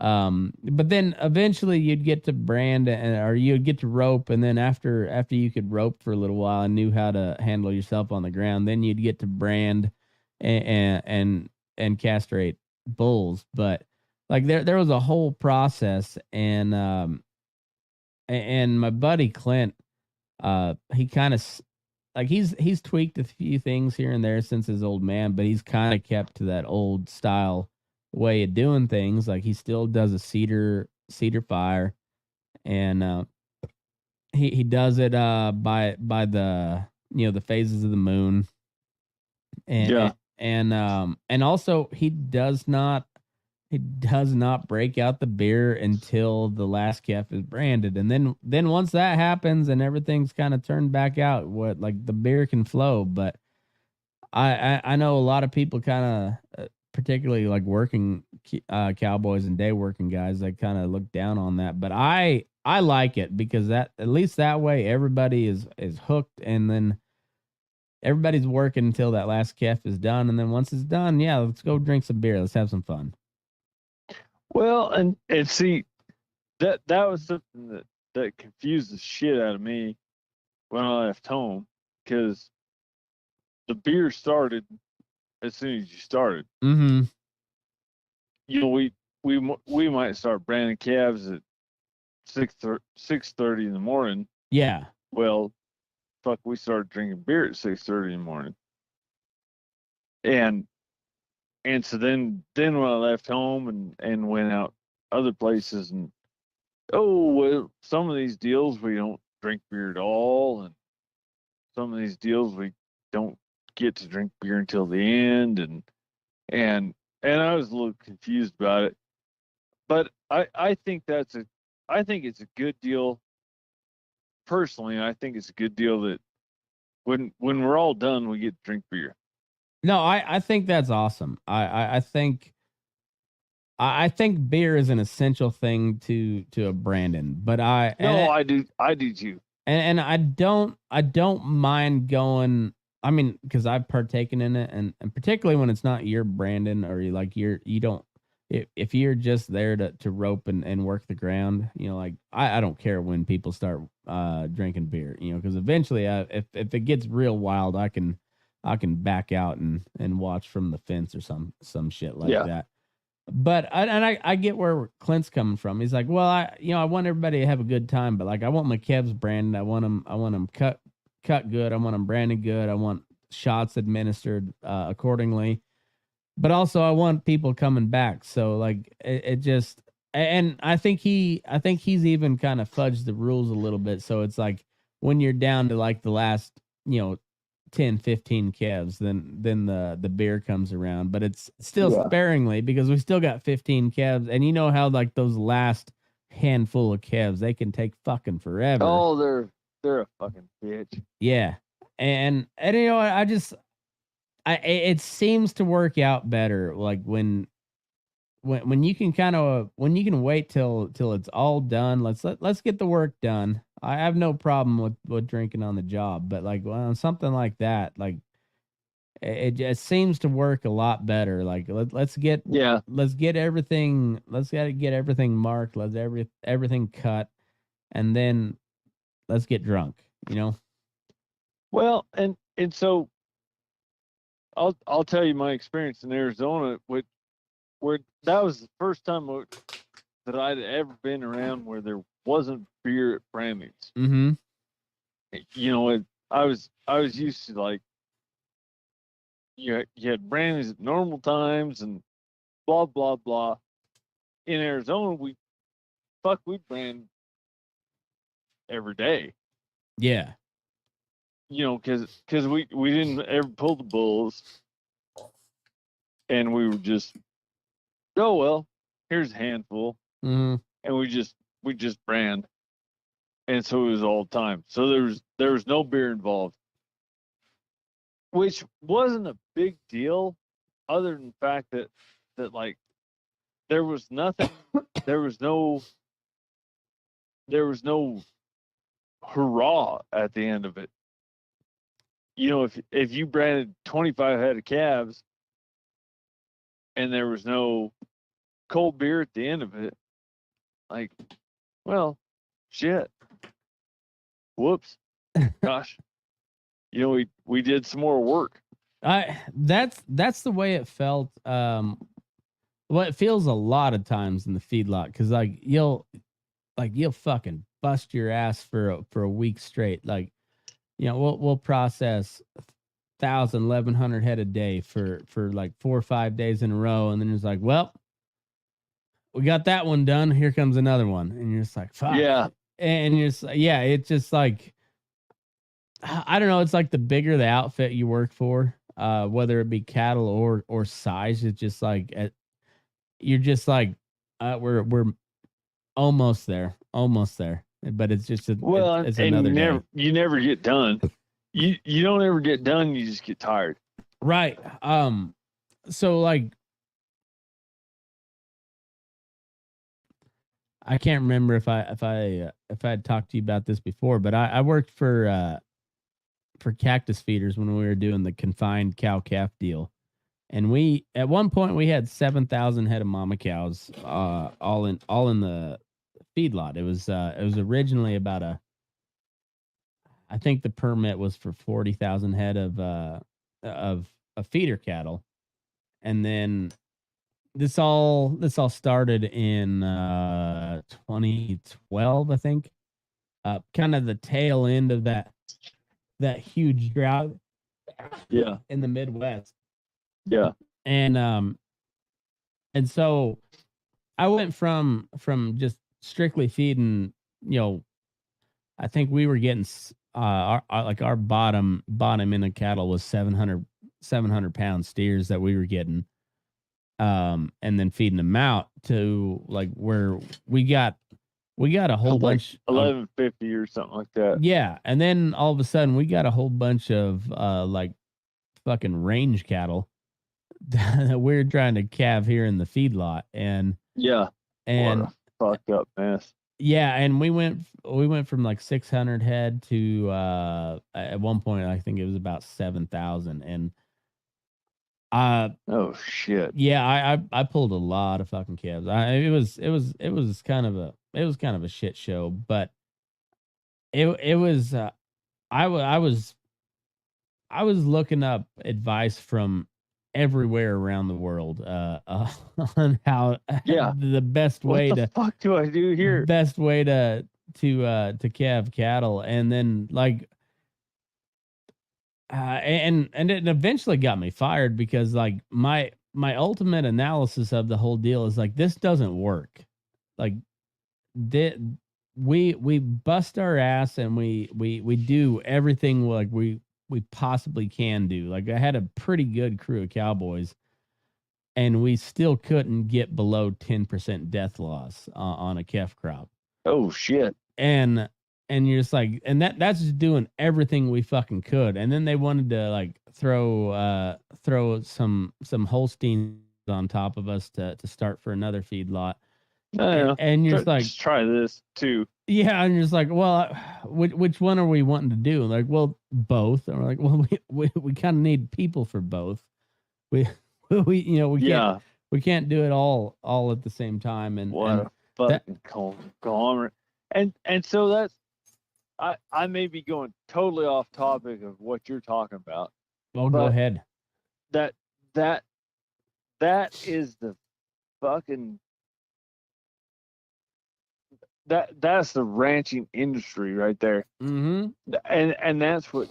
But then eventually you'd get to brand, or you'd get to rope, and then after you could rope for a little while and knew how to handle yourself on the ground, then you'd get to brand and castrate bulls. But like there was a whole process, and my buddy Clint, he kind of like he's tweaked a few things here and there since his old man, but he's kind of kept to that old style way of doing things. Like he still does a cedar fire, and he does it by the the phases of the moon, and Yeah. and also he does not break out the beer until the last calf is branded. And then once that happens and everything's kind of turned back out, what like the beer can flow. But I know a lot of people kind of, particularly like working cowboys and day working guys, that kind of look down on that. But I like it, because that, at least that way, everybody is hooked, and then everybody's working until that last calf is done. And then once it's done, yeah, let's go drink some beer. Let's have some fun. Well, and see, that was something that confused the shit out of me when I left home, because the beer started as soon as you started. Mm-hmm. We might start branding calves at 6:30 in the morning. Yeah. Well, fuck, we started drinking beer at 6:30 in the morning, and so then when I left home and went out other places, and oh well, some of these deals we don't drink beer at all, and some of these deals we don't get to drink beer until the end, and I was a little confused about it. But I think it's a good deal personally, I think it's a good deal that when we're all done, we get to drink beer. No, I think that's awesome. I think beer is an essential thing to a Brandon, but I do too. And I don't mind going. I mean, because I've partaken in it, and particularly when it's not your Brandon, or you don't. If you're just there to rope and work the ground, like I don't care when people start drinking beer, because eventually, if it gets real wild, I can back out and watch from the fence or some shit like that. But I get where Clint's coming from. He's like, well, I want everybody to have a good time, but like I want my Kevs branded. I want them cut good. I want them branded good. I want shots administered accordingly. But also I want people coming back. So like it just, and I think he's even kind of fudged the rules a little bit. So it's like when you're down to like the last, 10, 15 Kevs, then the beer comes around, but it's still sparingly because we still got 15 Kevs. And you know how like those last handful of Kevs, they can take fucking forever. Oh, they're a fucking bitch. Yeah. And it seems to work out better. Like when you can when you can wait till it's all done, let's get the work done. I have no problem with drinking on the job, but like on something like that, like it just seems to work a lot better. Like let's get everything marked, let's everything cut, and then let's get drunk, Well, and so I'll tell you my experience in Arizona, where that was the first time that I'd ever been around where there wasn't beer at Brandon's. Mm-hmm. I was used to like you had Brandon's at normal times and blah blah blah. In Arizona, we brand every day. Yeah. Because we didn't ever pull the bulls, and we were just, oh well, here's a handful, mm-hmm. and we just brand, and so it was all the time. So there was no beer involved, which wasn't a big deal, other than the fact that like there was nothing, there was no hurrah at the end of it. If you branded 25 head of calves and there was no cold beer at the end of it, like, well, shit. Whoops. Gosh. We did some more work. That's the way it felt. It feels a lot of times in the feedlot, because like you'll fucking bust your ass for a week straight. Like, we'll process 1,000, 1,100 head a day for like 4 or 5 days in a row, and then it's like, well, we got that one done. Here comes another one, and you're just like, fuck. Yeah. And you're just, it's just like, I don't know. It's like the bigger the outfit you work for, whether it be cattle or size, it's just like you're just like, we're almost there. But it's just it's another day. You never get done. You don't ever get done. You just get tired. Right. So like, I can't remember if I had talked to you about this before, but I worked for cactus feeders when we were doing the confined cow calf deal, and we at one point we had 7,000 head of mama cows, all in the feedlot. It was originally about I think the permit was for 40,000 head of feeder cattle, and then this all started in 2012, I think. Kind of the tail end of that huge drought. Yeah. In the Midwest. Yeah. And so I went from just strictly feeding, I think we were getting our bottom in the cattle was 700 pound steers that we were getting, and then feeding them out to like where we got we got a whole bunch. 1150 or something like that. Yeah, and then all of a sudden we got a whole bunch of like fucking range cattle that we're trying to calve here in the feedlot, and What a fucked up mess. yeah, and we went from like 600 head to at one point I think it was about 7,000, and oh shit. yeah, I pulled a lot of fucking calves. It was kind of a shit show, but it was I was looking up advice from everywhere around the world on how the best way what the fuck do I do here? Best way to calve cattle, and then like and it eventually got me fired because like my ultimate analysis of the whole deal is like, this doesn't work. Like we bust our ass and we do everything like we possibly can do. Like I had a pretty good crew of cowboys, and we still couldn't get below 10% death loss on a calf crop. Oh shit. And you're just like, and that's just doing everything we fucking could. And then they wanted to like throw some Holsteins on top of us to start for another feedlot. And you're just try this too. Yeah, and you're just like, well, which one are we wanting to do? Like, well, both. And we're like, well, we kind of need people for both. We can't do it all at the same time. And what a fucking conglomerate. And so that's, I may be going totally off topic of what you're talking about. Well, go ahead. That is the fucking that's the ranching industry right there. Mm-hmm. And that's what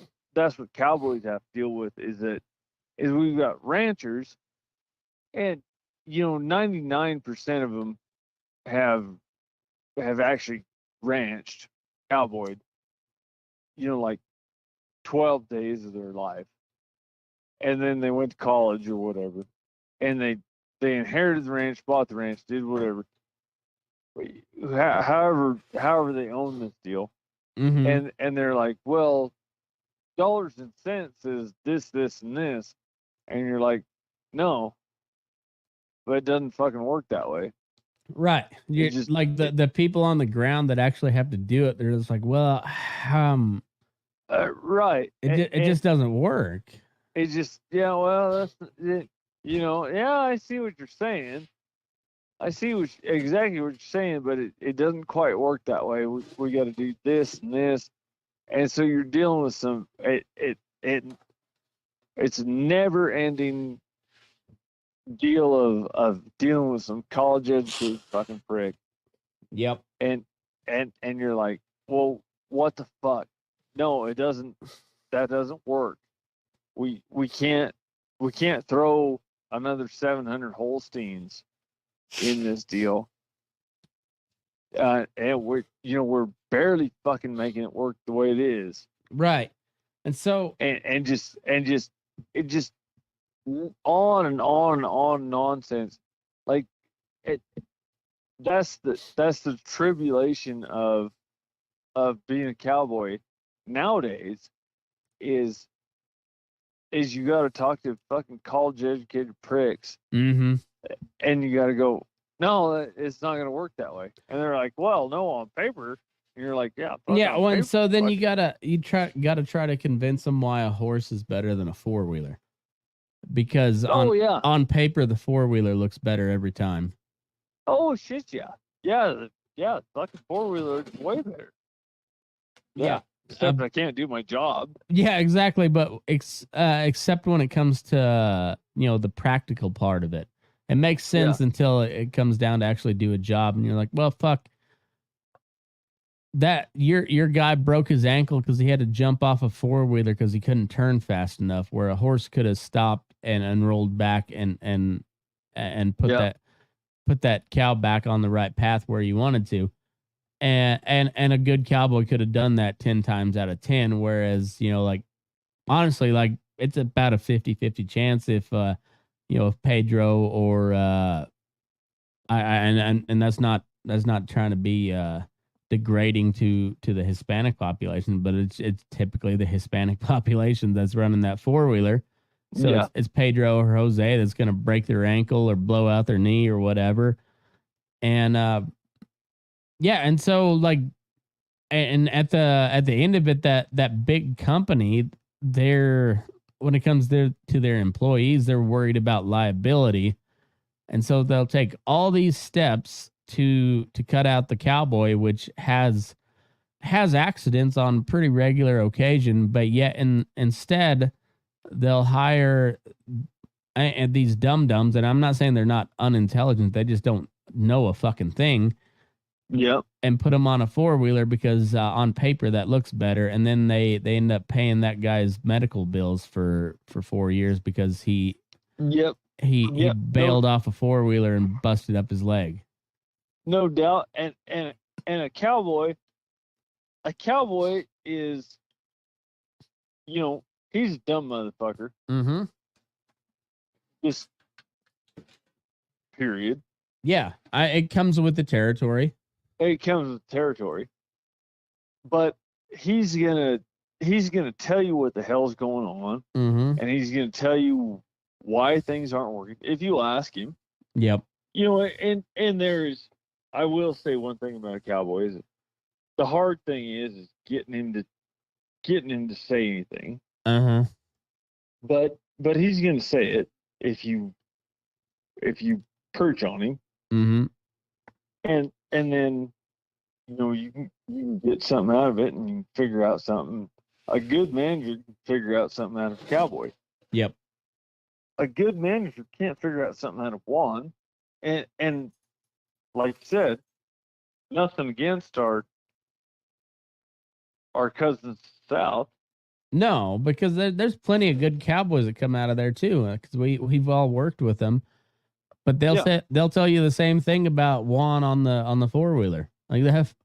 cowboys have to deal with, is we've got ranchers, and 99% of them have actually ranched, cowboyed, like 12 days of their life, and then they went to college or whatever, and they inherited the ranch, bought the ranch, did whatever. However they own this deal, mm-hmm. and they're like, well, dollars and cents is this, and this, and you're like, no, but it doesn't fucking work that way. Right. You're just like the people on the ground that actually have to do it. They're just like, well, right. It just doesn't work. It just, well, that's it. I see what you're saying. I see exactly what you're saying, but it doesn't quite work that way. We got to do this and this, and so you're dealing with some it's a never ending deal of dealing with some college educated fucking prick. Yep. And you're like, well, what the fuck? No, it doesn't. That doesn't work. We can't throw another 700 Holsteins in this deal, and we're barely fucking making it work the way it is. Right. And so and just on and on and on nonsense. Like that's the tribulation of being a cowboy nowadays, is you got to talk to fucking college educated pricks. Mm-hmm. And you got to go, no, it's not going to work that way. And they're like, well, no, on paper. And you're like, yeah. Well, and so then you gotta try to convince them why a horse is better than a four-wheeler, because on paper the four-wheeler looks better every time. Oh shit, yeah. Fucking four-wheeler is way better. Yeah. Except I can't do my job. Yeah, exactly. But except when it comes to the practical part of it. It makes sense until it comes down to actually do a job, and you're like, well, fuck. That your guy broke his ankle because he had to jump off a four-wheeler because he couldn't turn fast enough, where a horse could have stopped and rolled back and put that cow back on the right path where you wanted to. And a good cowboy could have done that 10 times out of 10, whereas, like, honestly, like, it's about a 50-50 chance if if Pedro or and that's not trying to be degrading to the Hispanic population, but it's typically the Hispanic population that's running that four-wheeler. So Yeah. it's Pedro or Jose that's going to break their ankle or blow out their knee or whatever. And yeah, and so like, and at the end of it, that big company, they're, when it comes to their employees, they're worried about liability, and so they'll take all these steps to cut out the cowboy, which has accidents on pretty regular occasion, but yet instead they'll hire and these dum-dums, and I'm not saying they're not unintelligent, they just don't know a fucking thing. Yep. And put them on a four-wheeler because on paper that looks better, and then they end up paying that guy's medical bills for 4 years because he bailed off a four-wheeler and busted up his leg. No doubt. And a cowboy is, he's a dumb motherfucker. Mm-hmm. Just period. Yeah, it comes with the territory. It comes with territory. But he's gonna tell you what the hell's going on, and he's gonna tell you why things aren't working if you ask him. Yep. And there's, I will say one thing about a cowboy is the hard thing is getting him to say anything. But he's gonna say it if you perch on him. And then you can get something out of it, and you can figure out something. A good manager can figure out something out of a cowboy. Yep. A good manager can't figure out something out of Juan. And like you said, nothing against our cousins south. No, because there's plenty of good cowboys that come out of there too. Because we've all worked with them, but they'll tell you the same thing about Juan on the four-wheeler. Like they have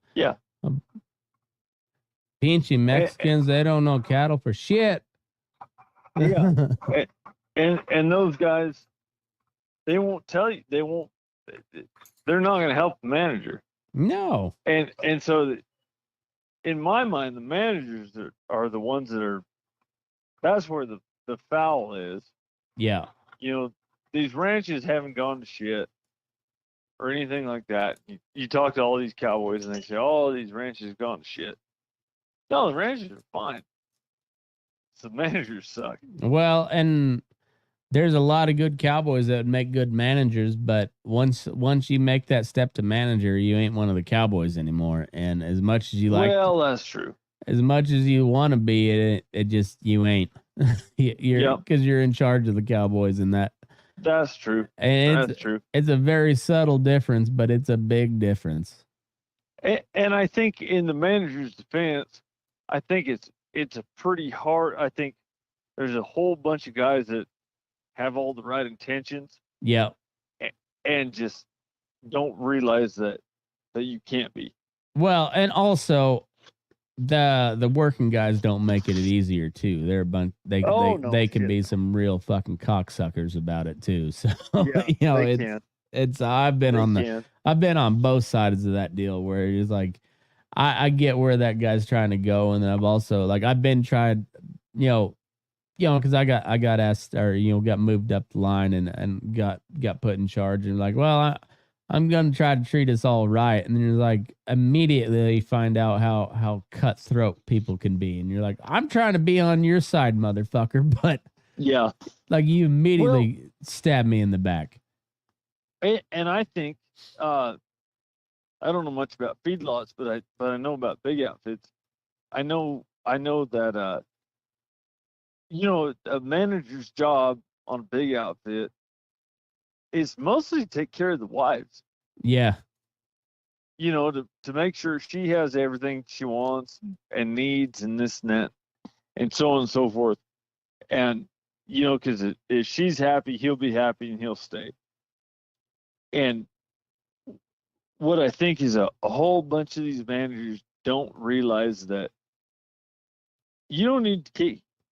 pinchy Mexicans. They don't know cattle for shit. Yeah. and those guys, they won't tell you. They're not going to help the manager. No. And so, in my mind, the managers are the ones that's where the foul is. Yeah. These ranches haven't gone to shit or anything like that. You talk to all these cowboys and they say, "Oh, these ranches have gone to shit." No, the ranches are fine. The managers suck. Well, and there's a lot of good cowboys that make good managers, but once you make that step to manager, you ain't one of the cowboys anymore. And as much as you like, well, that's true. As much as you want to be, it just, you ain't. Because you're in charge of the cowboys, and that. That's true. And that's true. It's a very subtle difference, but it's a big difference. And I think in the manager's defense, I think it's a pretty hard. I think there's a whole bunch of guys that have all the right intentions. Yeah. And just don't realize that you can't be. Well, and also the working guys don't make it easier too. They're a bunch. They can be some real fucking cocksuckers about it too. So I've been on both sides of that deal where it's like I get where that guy's trying to go, and then I've also I've been tried, because I got asked or got moved up the line and got put in charge, and I'm gonna try to treat us all right, and then you're immediately find out how cutthroat people can be, and you're I'm trying to be on your side, motherfucker, but you immediately stab me in the back. And I think I don't know much about feedlots, but I know about big outfits. I know that a manager's job on a big outfit is mostly to take care of the wives. Yeah. To make sure she has everything she wants and needs and this and that and so on and so forth. And, because if she's happy, he'll be happy and he'll stay. And what I think is a whole bunch of these managers don't realize that you don't need to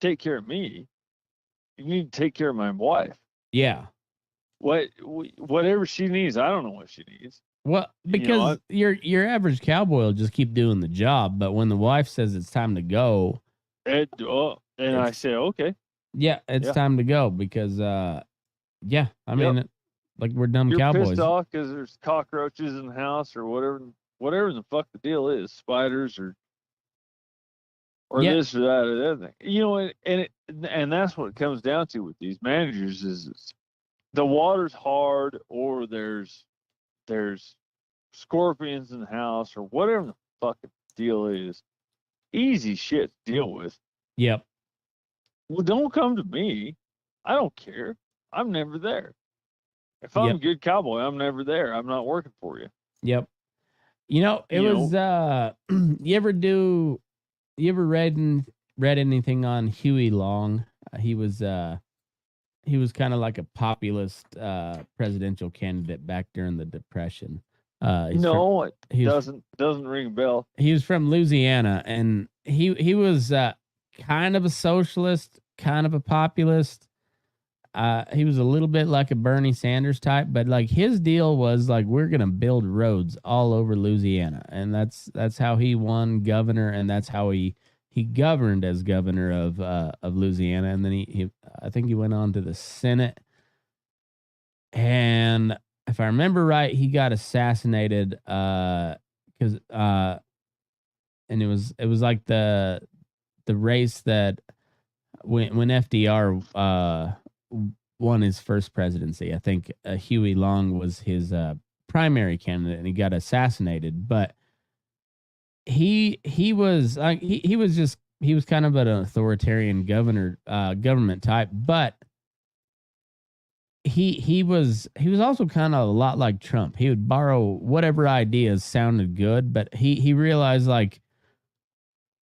take care of me. You need to take care of my wife. Yeah. Whatever she needs, I don't know what she needs. Well, You know, because your average cowboy will just keep doing the job, but when the wife says it's time to go, and I It's- say, okay, yeah, it's Yeah. time to go because yeah, I mean like we're dumb you're cowboys. pissed off because there's cockroaches in the house or whatever the fuck the deal is, spiders or Yeah. this or that or the other thing. You know, and that's what it comes down to with these managers is the water's hard or there's scorpions in the house or whatever the fucking deal is. Easy shit to deal with. Yep. Well, don't come to me. I don't care. I'm never there. If I'm Yep. a good cowboy, I'm never there. I'm not working for you. Yep. You know, it You was you ever read anything on Huey Long? He was kind of like a populist presidential candidate back during the Depression. No, it he was- doesn't ring a bell. He was from Louisiana, and he was kind of a socialist, kind of a populist. He was a little bit like a Bernie Sanders type, but like his deal was like we're gonna build roads all over Louisiana, and that's how he won governor, and that's how he governed as governor of Louisiana, and then he I think he went on to the Senate, and if I remember right, he got assassinated because and it was like the race that when FDR won his first presidency. I think Huey Long was his primary candidate, and he got assassinated. But he was kind of an authoritarian government type, but he was also kind of a lot like Trump. He would borrow whatever ideas sounded good, but he realized like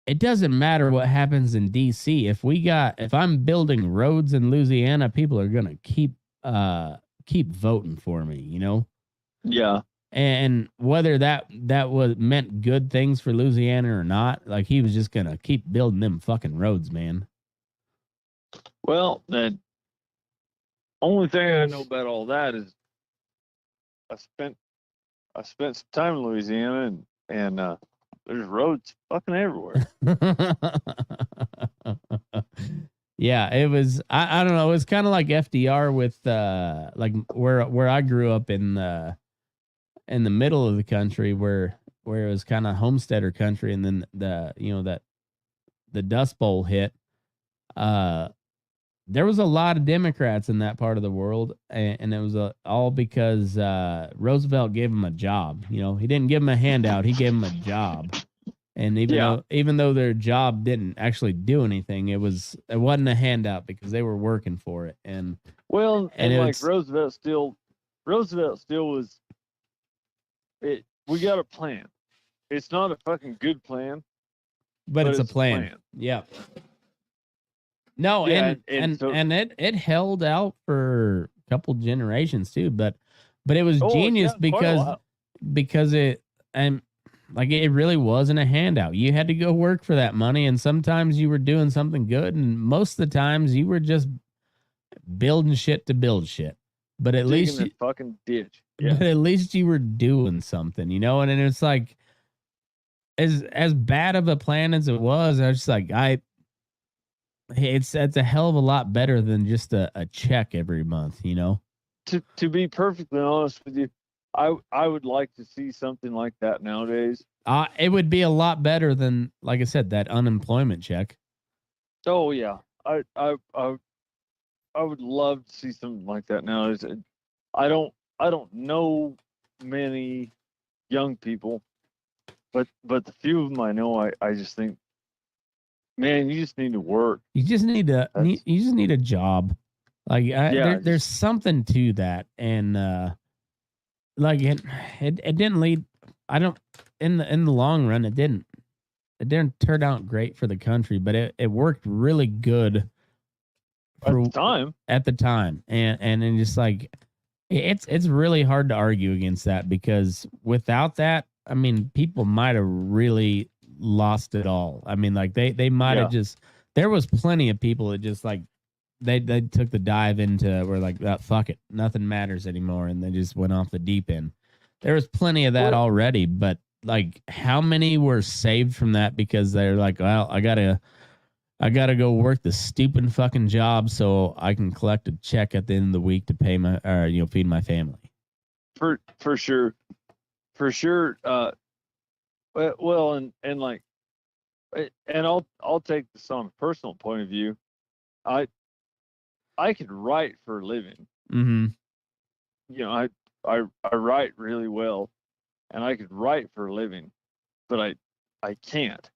it doesn't matter what happens in DC. If I'm building roads in Louisiana, people are gonna keep voting for me, you know? Yeah. And whether that was meant good things for Louisiana or not, like he was just gonna keep building them fucking roads, man. Well, the only thing I know about all that is I spent some time in Louisiana and there's roads fucking everywhere. Yeah, it was I don't know, it was kind of like FDR with like where I grew up in the middle of the country where it was kind of homesteader country, and then that the Dust Bowl hit. There was a lot of Democrats in that part of the world, and it was all because Roosevelt gave him a job. You know, he didn't give him a handout; he gave him a job. And even though their job didn't actually do anything, it wasn't a handout because they were working for it. And like Roosevelt still was it. We got a plan. It's not a fucking good plan, but it's a plan. Yeah. No, yeah, and it held out for a couple generations too, but it was genius because it like it really wasn't a handout. You had to go work for that money, and sometimes you were doing something good, and most of the times you were just building shit to build shit. But at least you fucking ditch. Yeah. But at least you were doing something, you know. And it's like as bad of a plan as it was, I was just like it's a hell of a lot better than just a check every month, you know. To be perfectly honest with you, I would like to see something like that nowadays. It would be a lot better than, like I said, that unemployment check. Oh yeah, I would love to see something like that nowadays. I don't know many young people, but the few of them I know, I just think, man, you just need to work. You just need a job. Like there's something to that, and like it didn't lead. I don't in the long run it didn't turn out great for the country, but it worked really good at the time. And just like it's really hard to argue against that, because without that, I mean, people might have really lost it all. I mean, like they might have just, there was plenty of people that just like they took the dive into, were like, oh, fuck it, nothing matters anymore, and they just went off the deep end. There was plenty of that already, but like how many were saved from that because they're like, well, I gotta go work the stupid fucking job so I can collect a check at the end of the week to pay my feed my family. For sure. Well, and like, and I'll take this on a personal point of view. I could write for a living. Mm-hmm. You know, I write really well, and I could write for a living, but I can't.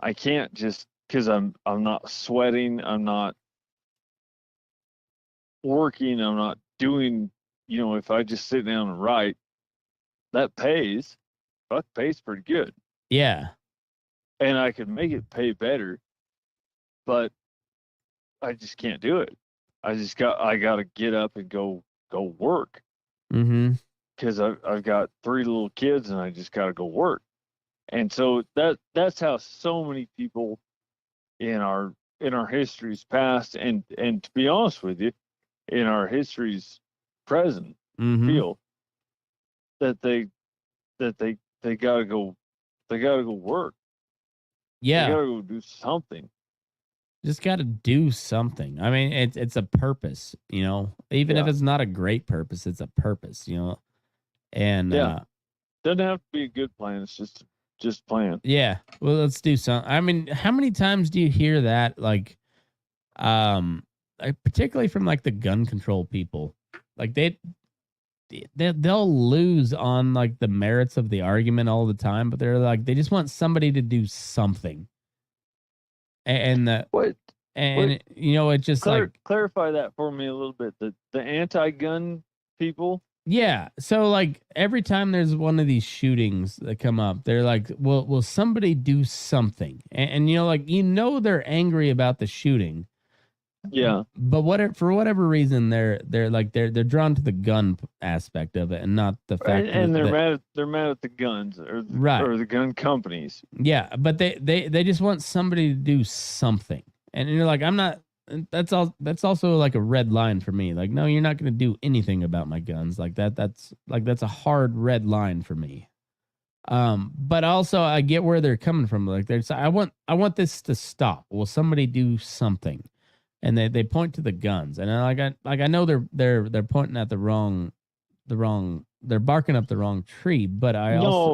I can't just because I'm not sweating. I'm not working. I'm not doing. You know, if I just sit down and write, that pays. Fuck, pays pretty good. Yeah. And I could make it pay better, but I just can't do it. I got to get up and go work. Mm-hmm. Because I've got 3 little kids and I just got to go work. And so that's how so many people in our history's past and to be honest with you, in our history's present feel that they gotta go work. Yeah. They gotta go do something. Just got to do something. I mean, it's a purpose, you know. Even if it's not a great purpose, it's a purpose, you know. And doesn't have to be a good plan. It's just plan. Yeah. Well, let's do some. I mean, how many times do you hear that? Like particularly from like the gun control people, like they'll lose on like the merits of the argument all the time, but they're like they just want somebody to do something. And you know, it just clarify that for me a little bit. The anti-gun people. Yeah. So like every time there's one of these shootings that come up, they're like, well, will somebody do something? And you know, like, you know, they're angry about the shooting. Yeah. But for whatever reason, they're drawn to the gun aspect of it and not the fact and they're mad at the guns or the gun companies. Yeah. But they just want somebody to do something. And you're like, I'm not. That's also like a red line for me. Like, no, you're not going to do anything about my guns. Like that's a hard red line for me. But also I get where they're coming from. Like I want this to stop. Will somebody do something? And they point to the guns, and I know they're pointing at the wrong. They're barking up the wrong tree, but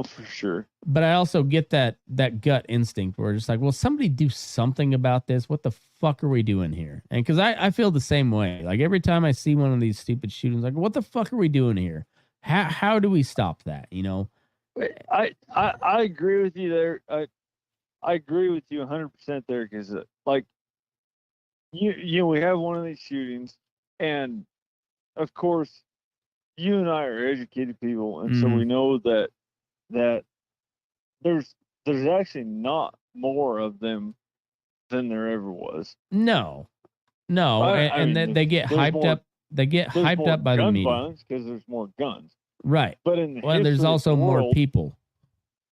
for sure. But I also get that gut instinct where it's just like, well, somebody do something about this. What the fuck are we doing here? And because I feel the same way. Like every time I see one of these stupid shootings, like, what the fuck are we doing here? How do we stop that? You know? I agree with you there. I agree with you 100% there because like you know, we have one of these shootings, and of course you and I are educated people, and so we know that there's actually not more of them than there ever was. No, they get hyped up. They get hyped up by the media. Gun violence because there's more guns, right? But in the there's also more people.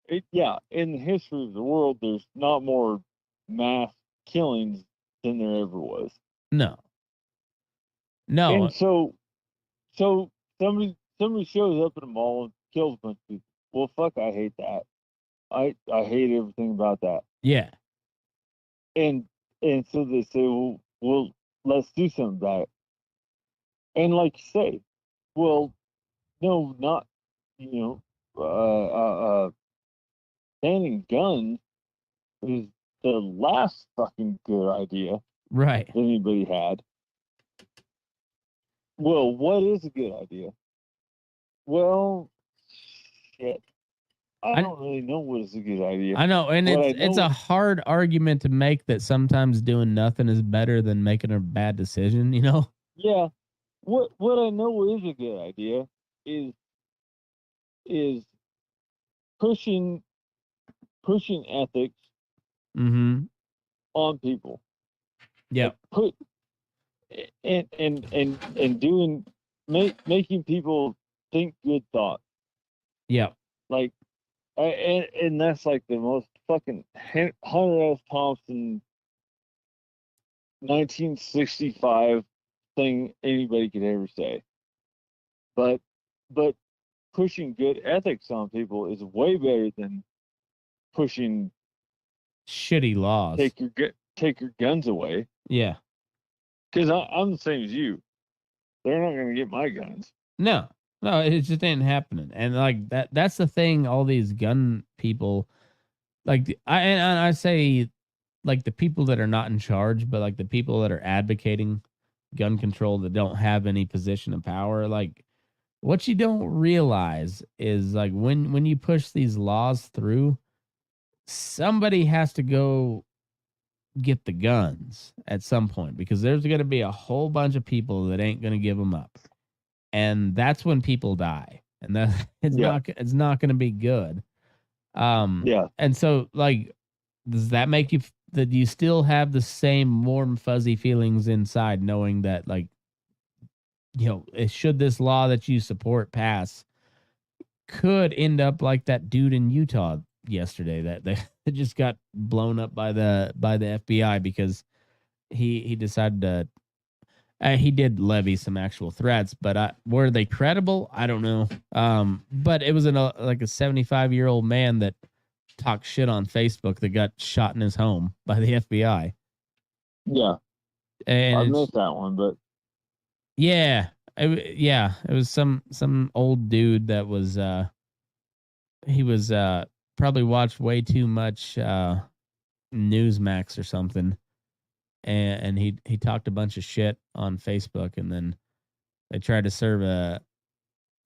In the history of the world, there's not more mass killings than there ever was. No. And so somebody shows up at a mall and kills a bunch of people. Well, fuck, I hate that. I hate everything about that. Yeah. And so they say, well, let's do something about it. And like you say, well, no, not, banning guns is the last fucking good idea anybody had. Well, what is a good idea? Well, shit. I don't really know what is a good idea. I know, and it's a hard argument to make that sometimes doing nothing is better than making a bad decision, you know? Yeah. What I know is a good idea is pushing ethics on people. Yeah. And doing making people think good thoughts. Yeah. Like and that's like the most fucking Hunter S. Thompson 1965 thing anybody could ever say. But pushing good ethics on people is way better than pushing shitty laws. take your guns away. Yeah. Because I'm the same as you. They're not going to get my guns. No, it just ain't happening. And like that's the thing. All these gun people, like I say, like the people that are not in charge, but like the people that are advocating gun control that don't have any position of power. Like what you don't realize is like when you push these laws through, somebody has to go get the guns at some point because there's going to be a whole bunch of people that ain't going to give them up. And that's when people die. And that it's not going to be good. And so like, does that make you that you still have the same warm fuzzy feelings inside knowing that like, you know, should this law that you support pass could end up like that dude in Utah yesterday that just got blown up by the FBI because he decided to he did levy some actual threats, but were they credible? I don't know. But it was like a 75-year-old man that talked shit on Facebook that got shot in his home by the FBI. Yeah, and I missed that one, but it was some old dude that was he was probably watched way too much Newsmax or something. And he talked a bunch of shit on Facebook, and then they tried to serve a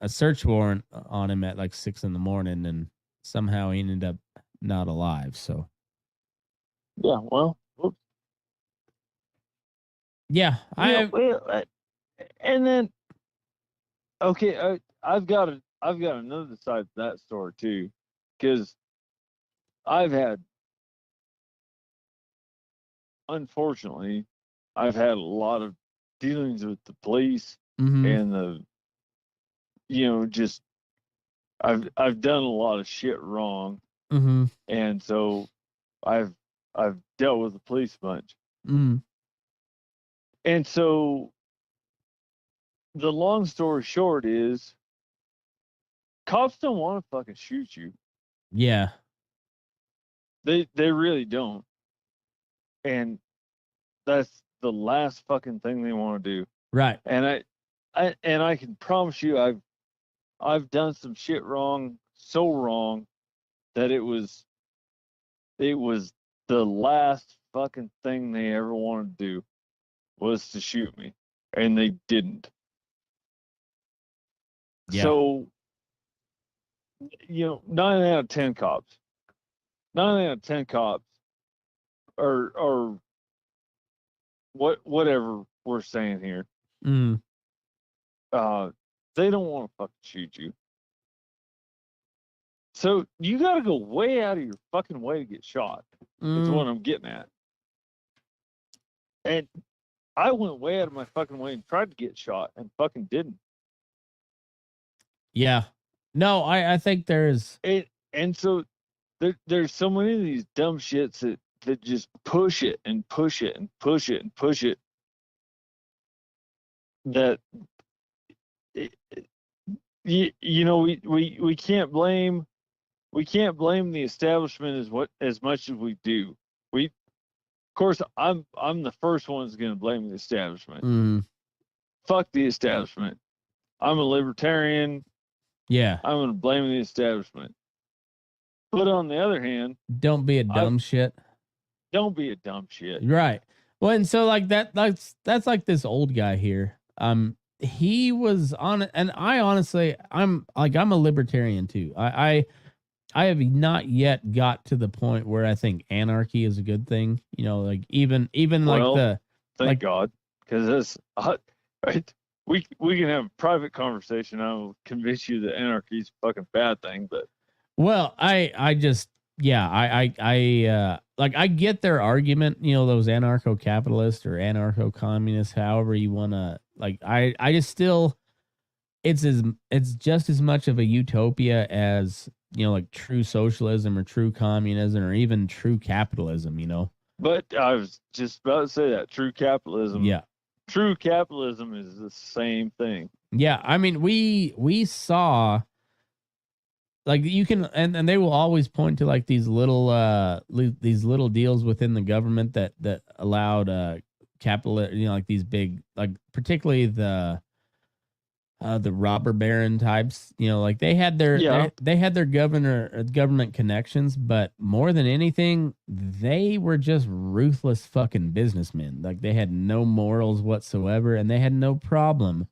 search warrant on him at like 6 a.m, and somehow he ended up not alive. So yeah, well, oops. Yeah, and then okay, I've got another side to that story too, because unfortunately, I've had a lot of dealings with the police and just I've done a lot of shit wrong, and so I've dealt with the police a bunch, and so the long story short is, cops don't want to fucking shoot you. Yeah, they really don't. And that's the last fucking thing they want to do. Right. And I can promise you I've done some shit wrong, so wrong that it was the last fucking thing they ever wanted to do was to shoot me. And they didn't. Yeah. So 9 out of 10 cops. 9 out of 10 cops or whatever we're saying here. They don't want to fucking shoot you. So you got to go way out of your fucking way to get shot. That's what I'm getting at. And I went way out of my fucking way and tried to get shot and fucking didn't. Yeah. No, I think there's and so there's so many of these dumb shits that just push it and push it and push it and push it, that we can't blame the establishment as much as we do. Of course, I'm the first one that's going to blame the establishment. Fuck the establishment. I'm a libertarian. Yeah, I'm going to blame the establishment. But on the other hand, don't be a dumb shit. Don't be a dumb shit. Right. Well, and so like that's like this old guy here. He was on, and I honestly, I'm a libertarian too. I have not yet got to the point where I think anarchy is a good thing. Like even thank God, because right. We can have a private conversation. I will convince you that anarchy is a fucking bad thing, but I get their argument, those anarcho-capitalists or anarcho-communists, however you want to, like, I just still, it's just as much of a utopia as, like true socialism or true communism or even true capitalism, But I was just about to say that true capitalism. Yeah. True capitalism is the same thing. Yeah. I mean, we saw like you can, and they will always point to like these little deals within the government that allowed capital, like these big, like particularly the robber baron types, like they had their Yeah. they had their government connections, but more than anything, they were just ruthless fucking businessmen. Like they had no morals whatsoever, and they had no problem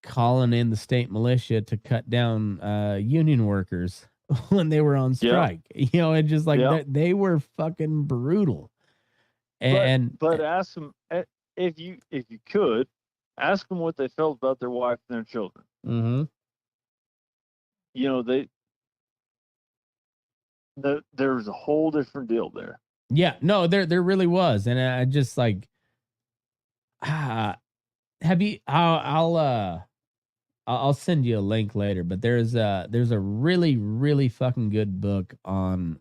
calling in the state militia to cut down union workers when they were on strike. And just like Yeah. they were fucking brutal. But ask them, if you could ask them what they felt about their wife and their children. Mm-hmm. There's a whole different deal there. Yeah, no, there really was, and I just like, have you? I'll send you a link later, but there's a really really fucking good book on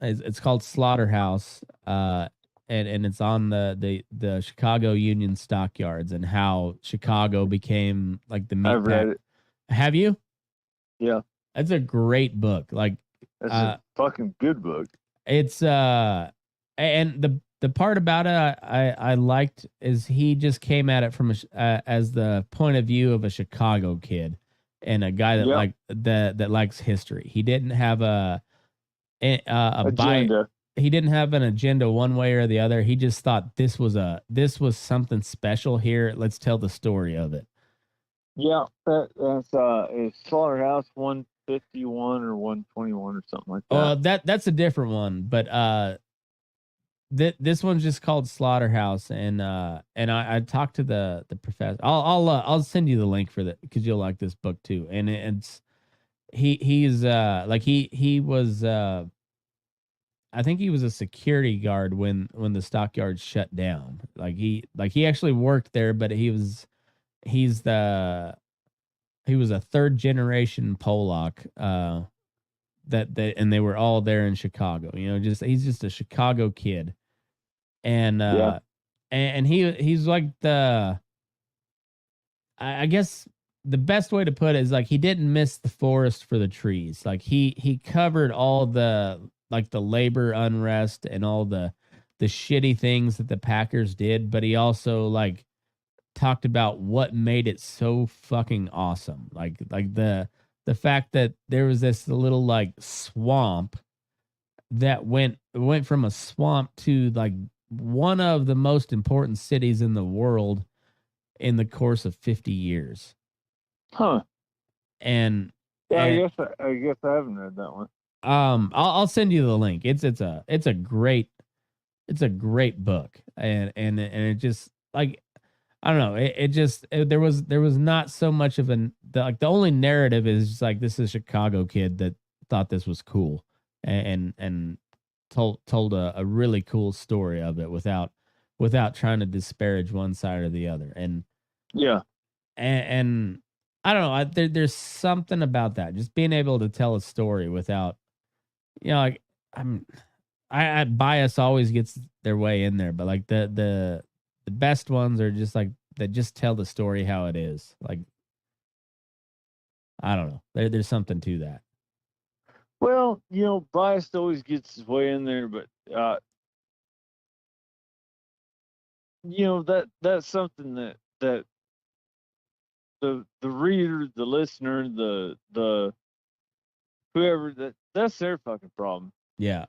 it's called Slaughterhouse, and it's on the Chicago Union stockyards and how Chicago became like the meat I've read it. Have you? Yeah. That's a great book. Like, it's a fucking good book. It's and the part about it I liked is he just came at it from as the point of view of a Chicago kid and a guy that that likes history. He didn't have a agenda. He didn't have an agenda one way or the other. He just thought this was something special here. Let's tell the story of it. Yeah, that's it's Slaughterhouse 151 or 121 or something like that. Oh, that's a different one, but this one's just called Slaughterhouse, and I talked to the professor. I'll send you the link for that because you'll like this book too. And it's he's like he was I think he was a security guard when the stockyards shut down. He actually worked there, but he was a third generation Polak that and they were all there in Chicago. He's just a Chicago kid. And and he's like I guess the best way to put it is like he didn't miss the forest for the trees. Like he covered all the labor unrest and all the shitty things that the Packers did, but he also like talked about what made it so fucking awesome. Like the fact that there was this little like swamp that went from a swamp to like one of the most important cities in the world in the course of 50 years. Huh. And I guess I haven't read that one. I'll send you the link. It's a great book. And it just like, I don't know. There was not so much of the only narrative is just like, this is a Chicago kid that thought this was cool and told a really cool story of it without trying to disparage one side or the other. And and I don't know. There's something about that, just being able to tell a story without, like I bias always gets their way in there, but like the best ones are just like that just tell the story how it is. Like, I don't know. There's something to that. Well, bias always gets his way in there, but that's something that the reader, the listener, the whoever, that's their fucking problem. Yeah.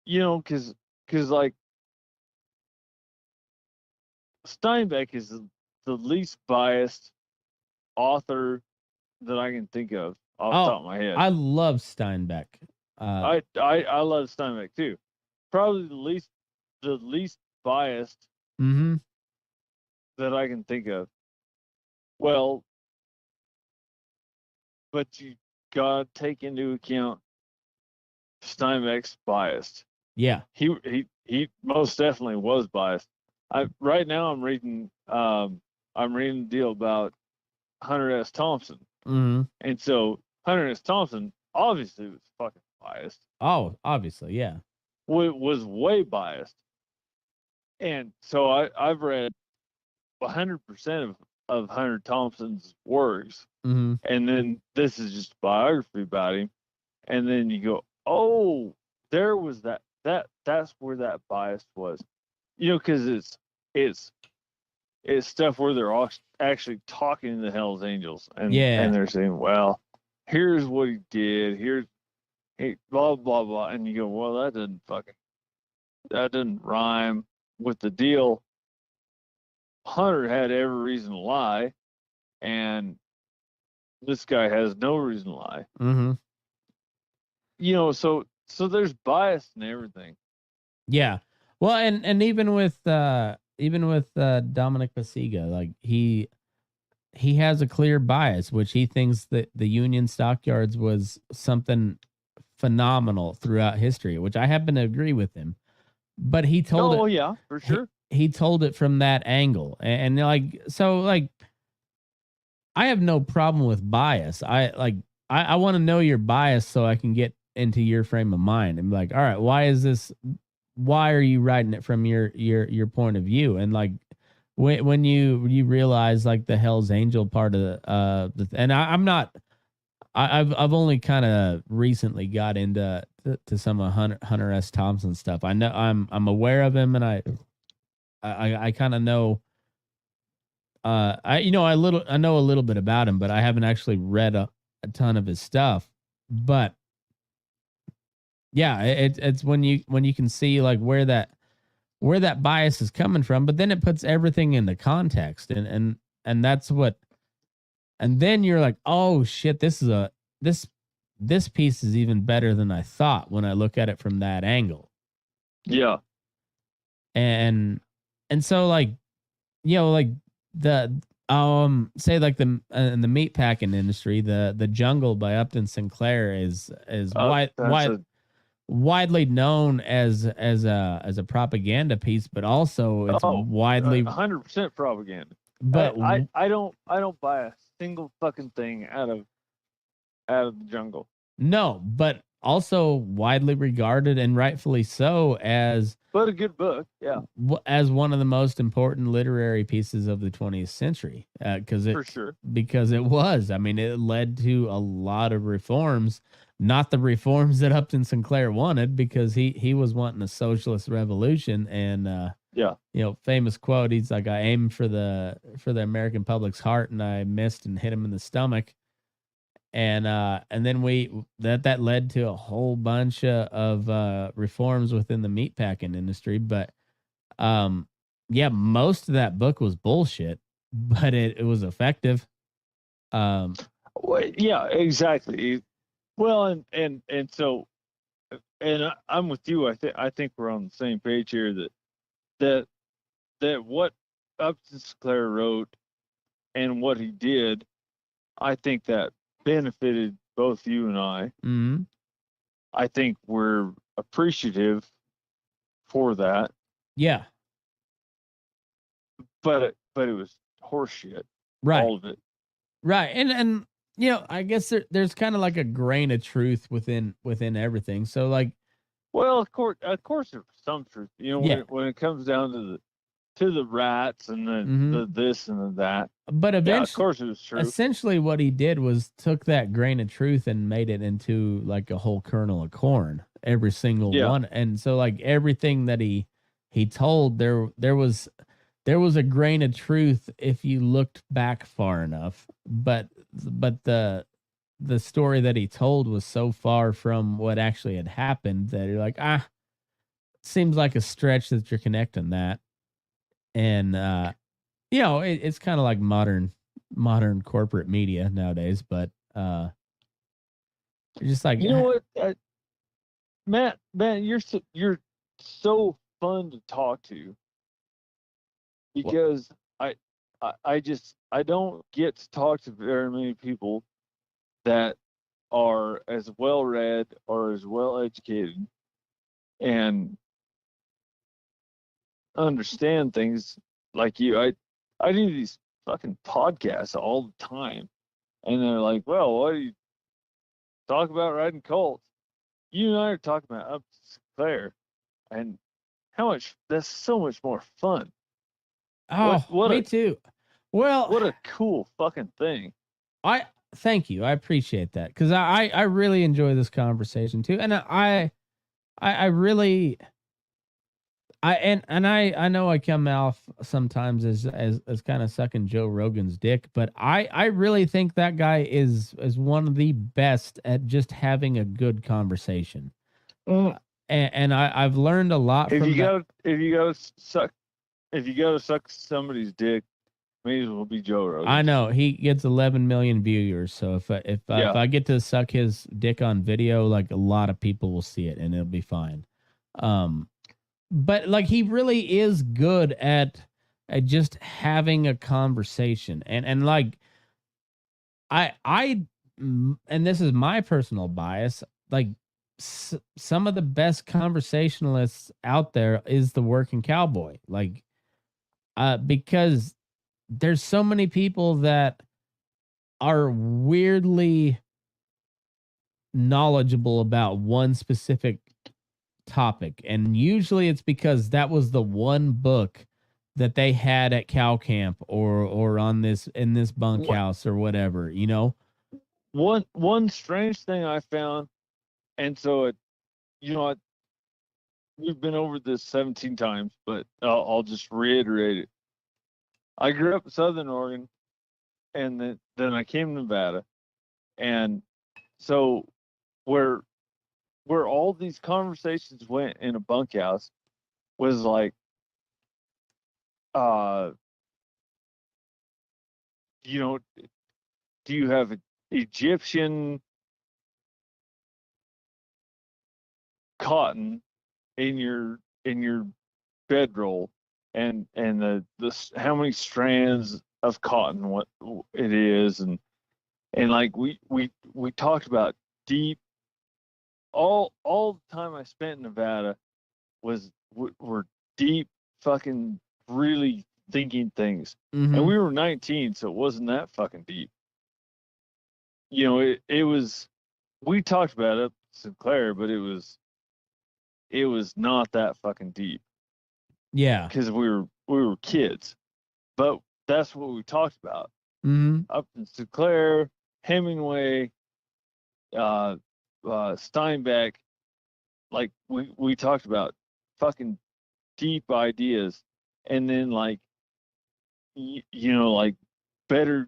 Because like Steinbeck is the least biased author that I can think of off the top of my head. I love Steinbeck. I love Steinbeck too. Probably the least biased that I can think of. Well, but you gotta take into account Steinbeck's biased. Yeah. He most definitely was biased. Right now I'm reading a deal about Hunter S. Thompson. Mm-hmm. And so Hunter S. Thompson obviously was fucking biased. Oh, obviously, yeah. Was way biased. And so I've read 100% of Hunter Thompson's works, Mm-hmm. and then this is just biography about him, and then you go, oh, there was that's where that bias was, because it's stuff where they're actually talking to the Hells Angels, and they're saying, well, here's what he did, here's blah blah blah, and you go, well, that doesn't rhyme with the deal. Hunter had every reason to lie, and this guy has no reason to lie. Mm-hmm. So there's bias in everything. Yeah. Well, and even with Dominic Pasiga, like he has a clear bias, which he thinks that the Union Stockyards was something phenomenal throughout history, which I happen to agree with him. But he told Oh, yeah, for sure. He told it from that angle. And like, so like, I have no problem with bias. I want to know your bias so I can get into your frame of mind and be like, all right, why are you writing it from your point of view? And like, when you realize like the Hell's Angel part of and I've only kind of recently got into some of Hunter S. Thompson stuff. I know I'm aware of him, and I kind of know. I know a little bit about him, but I haven't actually read a ton of his stuff. But yeah, it's when you can see like where that bias is coming from, but then it puts everything into context, and that's what. And then you're like, oh shit, this piece is even better than I thought when I look at it from that angle. Yeah. And so like, like the say like in the meat packing industry, the Jungle by Upton Sinclair is widely known as a propaganda piece, but also it's widely 100% propaganda. But I don't buy a single fucking thing out of the Jungle. No, but also widely regarded, and rightfully so, as but a good book, yeah, as one of the most important literary pieces of the 20th century. For sure, because it was. I mean, it led to a lot of reforms, not the reforms that Upton Sinclair wanted, because he was wanting a socialist revolution. And famous quote, he's like, I aimed for the American public's heart and I missed and hit him in the stomach. And then that led to a whole bunch of reforms within the meatpacking industry. But most of that book was bullshit, but it was effective. Well, yeah, exactly. Well, and so, and I'm with you. I think we're on the same page here. That what Upton Sinclair wrote and what he did, I think that benefited both you and I. Mm-hmm. I think we're appreciative for that. Yeah. But it was horseshit. Right. All of it. Right. And I guess there's kind of like a grain of truth within everything. So like, well, of course there's some truth. When it comes down to the rats and the this and the that. But eventually, of course it was true. Essentially what he did was took that grain of truth and made it into like a whole kernel of corn, every single one. And so like everything that he told, there was a grain of truth if you looked back far enough. But the story that he told was so far from what actually had happened that you're like, seems like a stretch that you're connecting that. And it's kind of like modern corporate media nowadays, but you're just like, what, Matt, you're so fun to talk to, because I don't get to talk to very many people that are as well read or as well educated and understand things like you. I do these fucking podcasts all the time, and they're like, well, what do you talk about riding colts? You and I are talking about Upton Sinclair, and that's so much more fun. Me too. Well, What a cool fucking thing. I thank you. I appreciate that because I really enjoy this conversation too, and I really I know I come off sometimes as kind of sucking Joe Rogan's dick, but I really think that guy is one of the best at just having a good conversation. Mm. And I've learned a lot from that. If you go suck somebody's dick, may as well be Joe Rogan. I know he gets 11 million viewers, so if I get to suck his dick on video, like a lot of people will see it and it'll be fine. But like he really is good at just having a conversation, and like I and this is my personal bias, like some of the best conversationalists out there is the working cowboy, like because there's so many people that are weirdly knowledgeable about one specific topic, and usually it's because that was the one book that they had at cow camp or on this in this bunkhouse or whatever, you know. One strange thing I found, and so we've been over this 17 times, but I'll just reiterate it. I grew up in Southern Oregon, and then I came to Nevada, and so where all these conversations went in a bunkhouse was like, do you have Egyptian cotton in your bedroll, and the how many strands of cotton what it is, and like we talked about deep. All the time I spent in Nevada were deep fucking really thinking things. Mm-hmm. And we were 19, so it wasn't that fucking deep. You know, it was, we talked about it, Sinclair, but it was not that fucking deep. Yeah. Because we were kids. But that's what we talked about. Mm-hmm. Up in Sinclair, Hemingway, Steinbeck, like we talked about fucking deep ideas, and then like like better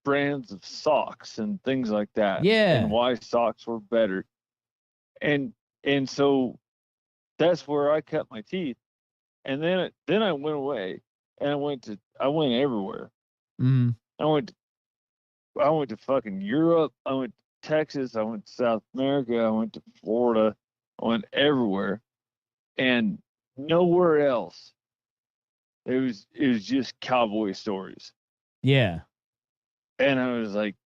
brands of socks and things like that. Yeah. And why socks were better. And so that's where I cut my teeth. And then I went away, and I went everywhere. Mm-hmm. I went to fucking Europe. I went to Texas. I went to South America. I went to Florida. I went everywhere, and nowhere else. It was just cowboy stories. Yeah. And I was like,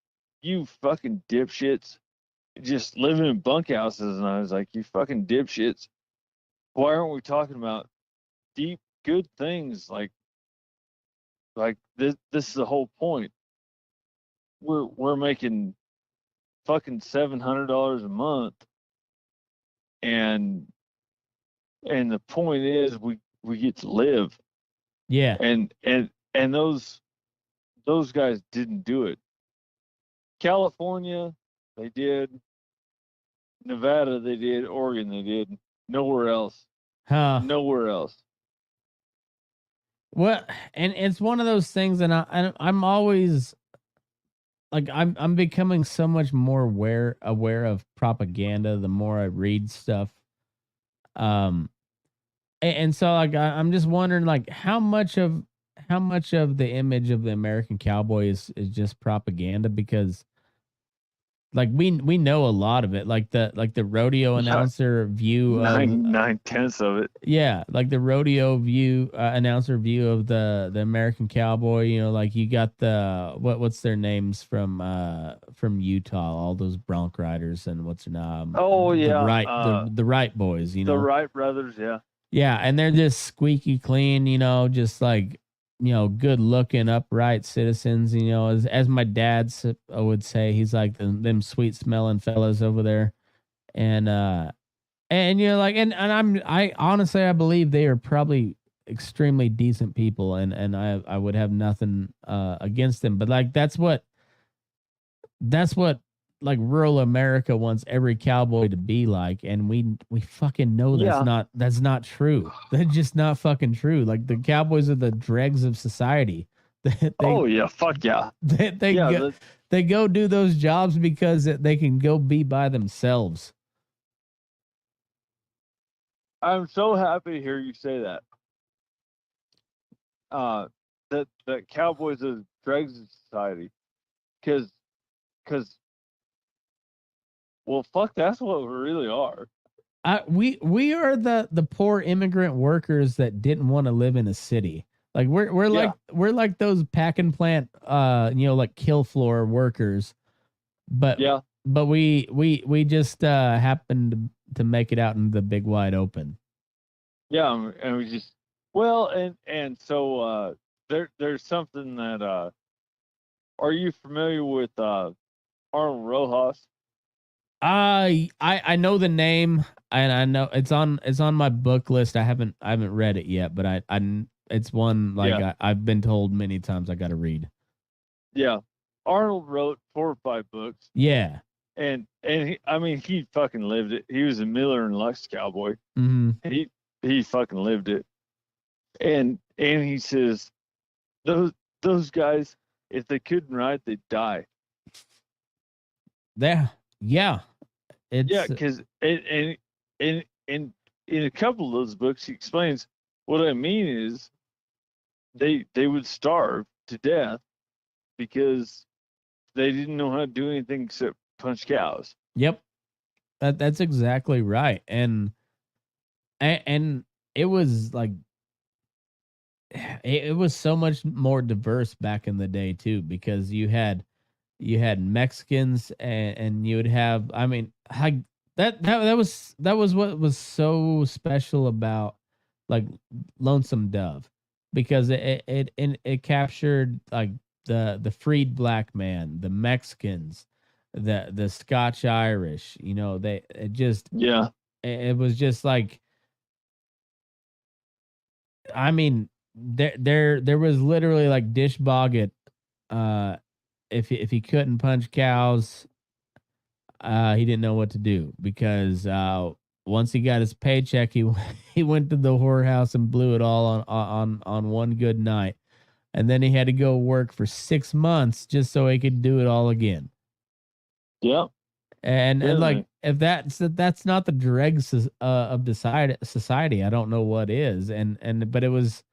you fucking dipshits, just living in bunkhouses. And I was like, you fucking dipshits, why aren't we talking about deep, good things? Like this is the whole point. We're making fucking $700 a month, and the point is we get to live. Yeah. And those guys didn't do it. California, they did. Nevada, they did. Oregon, they did. Nowhere else. Huh. Nowhere else. Well, and it's one of those things, and I'm always like I'm becoming so much more aware of propaganda the more I read stuff. And so like I'm just wondering, like how much of the image of the American cowboy is just propaganda, because like we know a lot of it, like the rodeo announcer view of 9/10 of it. Yeah, like the rodeo view announcer view of the American cowboy. You know, like you got the what's their names from Utah, all those bronc riders, and what's their name? Oh yeah, the Wright boys. You know, the Wright brothers. Yeah. Yeah, and they're just squeaky clean. You know, just like good looking, upright citizens. You know, as my dad would say, he's like them sweet smelling fellas over there, and like, and I honestly, I believe they are probably extremely decent people, and I would have nothing against them. But like that's what like rural America wants every cowboy to be like, and we fucking know Yeah. that's not true. That's just not fucking true. Like the cowboys are the dregs of society. They Oh yeah. Fuck yeah. they Yeah. go they go do those jobs because they can go be by themselves. I'm so happy to hear you say that. That cowboys are dregs of society, because well, fuck, that's what we really are. We are the poor immigrant workers that didn't want to live in a city. Like Yeah. we're like those pack and plant like kill floor workers, but Yeah. we just happened to make it out in the big wide open. Yeah. And we just, well, and so there's something that are you familiar with Arnold Rojas? I know the name, and I know it's on my book list. I haven't read it yet, but I it's one like Yeah. I've been told many times I got to read. Yeah. Arnold wrote 4 or 5 books, Yeah. and I mean, he fucking lived it. He was a Miller and Lux cowboy. Mm-hmm. He fucking lived it. And he says those guys, if they couldn't ride, they'd die. There. Yeah. It's Yeah, because and in a couple of those books, he explains what I mean is they would starve to death because they didn't know how to do anything except punch cows. Yep. That's exactly right. And it was like it was so much more diverse back in the day too, because you had Mexicans, and you would have, I mean, that was what was so special about like Lonesome Dove, because it captured like the freed black man, the Mexicans, the Scotch Irish, they it just Yeah. it was just like, I mean, there was literally like Dish Boggett, uh if he couldn't punch cows, he didn't know what to do, because once he got his paycheck, he went to the whorehouse and blew it all on one good night, and then he had to go work for 6 months just so he could do it all again. Yeah. And like, Really. if that's not the dregs of society, I don't know what is. And but it was,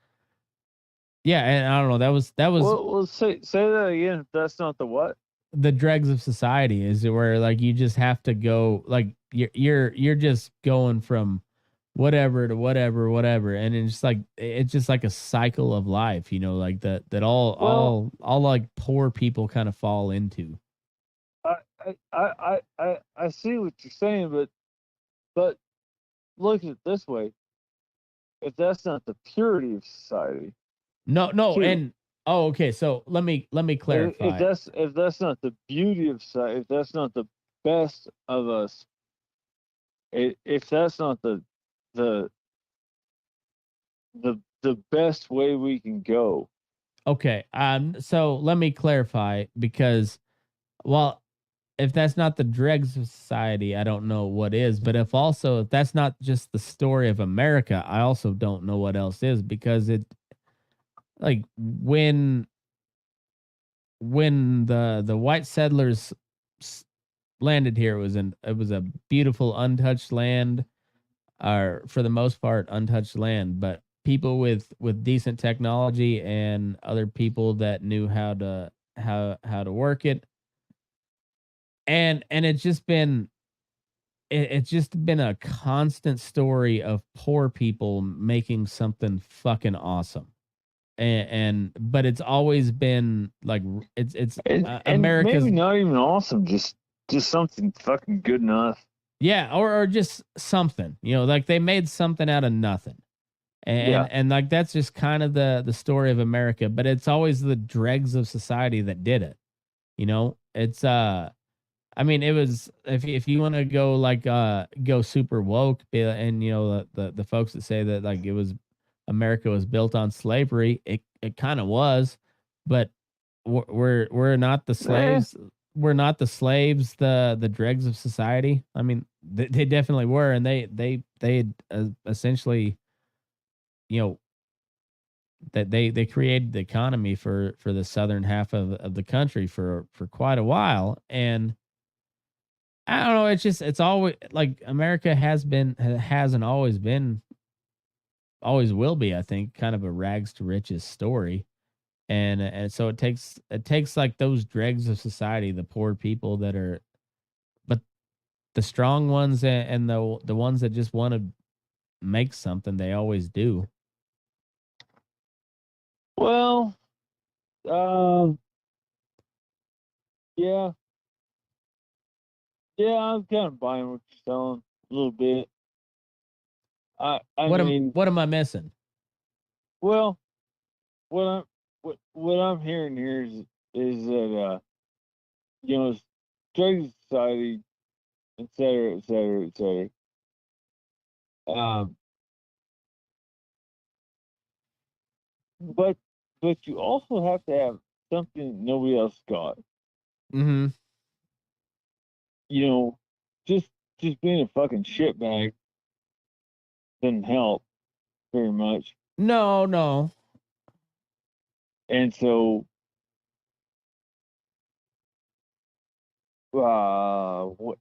yeah, and I don't know, that was Well, say that again. If that's not the what? the dregs of society, is where like you just have to go, like you're just going from whatever to whatever, and it's just like a cycle of life, like that Well, all like poor people kind of fall into. I see what you're saying, but look at it this way: if that's not the purity of society, No, too, and oh, okay, so let me if clarify. that's not the beauty of society, if that's not the best of us, if that's not the the best way we can go. Okay, so let me clarify, because, well, if that's not the dregs of society, I don't know what is. But if that's not just the story of America, I also don't know what else is, because it, like, when the white settlers s- landed here, it was a beautiful untouched land, or for the most part untouched land, but people with decent technology and other people that knew how to work it, and it's just been a constant story of poor people making something fucking awesome. And but it's always been like, it's And America's. maybe not even awesome, just something fucking good enough. Yeah, or just something, like they made something out of nothing. Yeah. And like that's just kind of the story of America, but it's always the dregs of society that did it. It's I mean, it was, if you want to go like go super woke, and the folks that say that like it was America was built on slavery. It kind of was, but we're not the slaves. We're not the slaves, the dregs of society. I mean, they definitely were, and they essentially, you know, that they created the economy for the southern half of the country for quite a while. And I don't know, it's always like America has and always will be, I think, kind of a rags to riches story. And so it takes like those dregs of society, the poor people that are, but the strong ones and the ones that just want to make something, they always do. Well, yeah, yeah, I'm kind of buying what you're selling a little bit. I mean, What am I missing? well, what I'm what I'm hearing here is that trade society, et cetera, et cetera, et cetera. Um, but you also have to have something nobody else got. Mm-hmm. You know, just being a fucking shitbag doesn't help very much. No, no. And so, what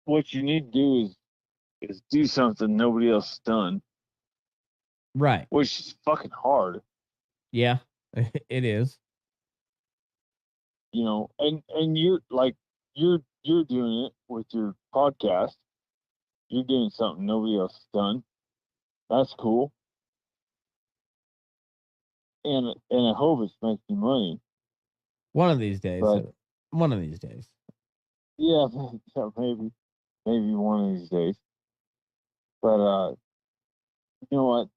what you need to do is do something nobody else has done, Right. which is fucking hard. Yeah. It is. And you're doing it with your podcast. You're doing something nobody else has done. That's cool. And I hope it's making money. One of these days. But One of these days. yeah, maybe one of these days. But you know what?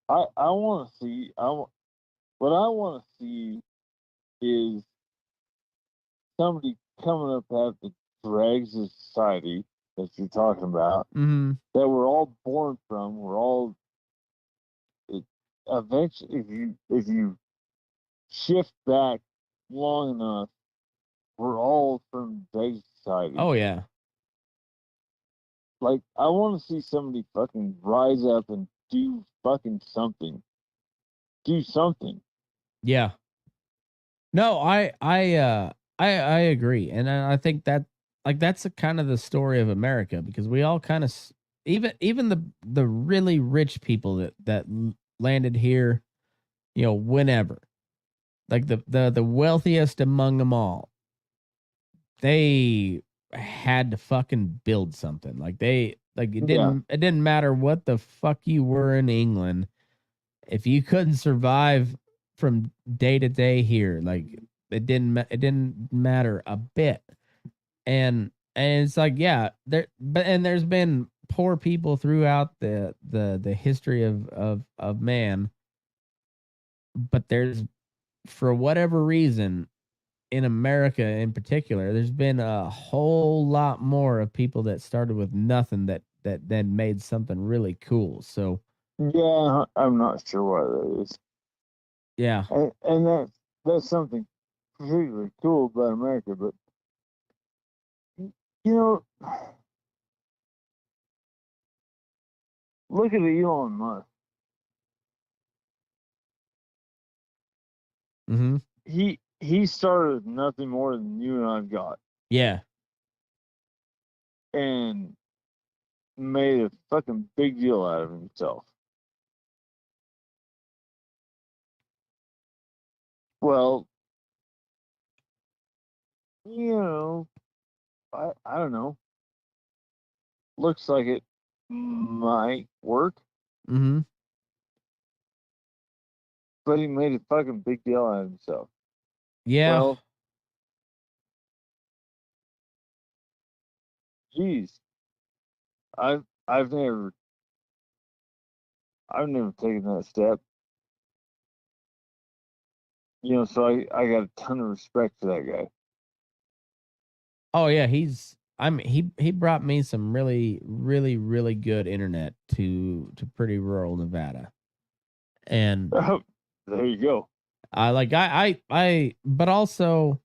I want to see. What I want to see is somebody coming up at the dregs of society that you're talking about, Mm-hmm. that we're all born from. We're all eventually, if you shift back long enough, we're all from dregs society. Oh yeah. Like, I want to see somebody fucking rise up and do fucking something. Do something. Yeah. No, I agree, and I think that like that's a kind of the story of America, because we all kind of even the really rich people that landed here, whenever, like the wealthiest among them all, they had to fucking build something. Like it Yeah. didn't matter what the fuck you were in England, if you couldn't survive from day to day here, like it didn't matter a bit. And it's like, yeah, there's been poor people throughout the history of man, but there's, for whatever reason, in America in particular, there's been a whole lot more of people that started with nothing that then made something really cool. So Yeah, I'm not sure why that is. yeah. And that's something particularly cool about America. But you know, look at Elon Musk. Mm-hmm. He started with nothing more than you and I've got, Yeah. and made a fucking big deal out of himself. Well, I don't know. Looks like it might work, Mm-hmm. but he made a fucking big deal out of himself. Yeah. Well, geez, I've I've never I've never taken that step. So I got a ton of respect for that guy. Oh yeah, he brought me some really, really, really good internet to pretty rural Nevada. And Oh, there you go. but also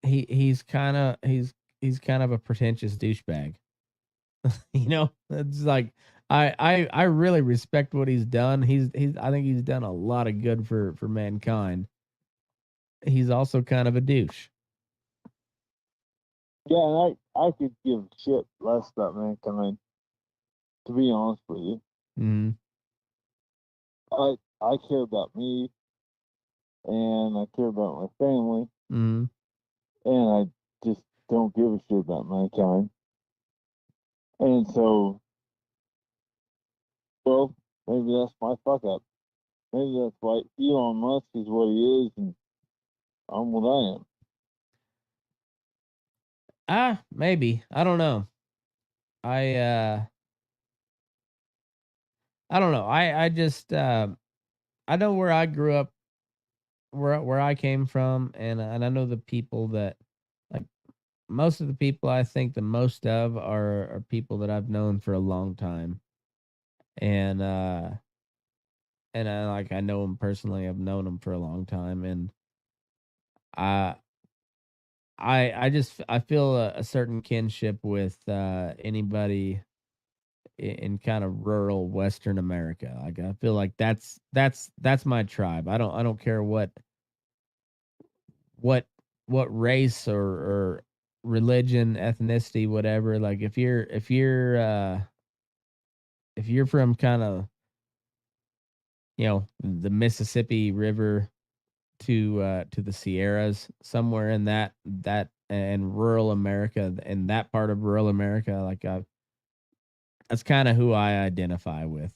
he's kind of he's kind of a pretentious douchebag. It's like I really respect what he's done. He's I think he's done a lot of good for mankind. He's also kind of a douche. Yeah, and I could give a shit less about mankind, to be honest with you. Mm-hmm. I care about me, and I care about my family, Mm-hmm. and I just don't give a shit about mankind. And so, well, maybe that's my fuck up. Maybe that's why Elon Musk is what he is, and I'm what I am. Maybe. I don't know. I I don't know. I just I know where I grew up, where I came from, and I know the people that, like, most of the people I think the most of are people that I've known for a long time. And I know them personally. I've known them for a long time, and I I feel a certain kinship with anybody in kind of rural Western America. Like, I feel like that's my tribe. I don't care what what race or religion, ethnicity, whatever. Like, if you're from kind of, the Mississippi River to the Sierras, somewhere in that and rural America, in that part of rural America, like, that's kind of who I identify with,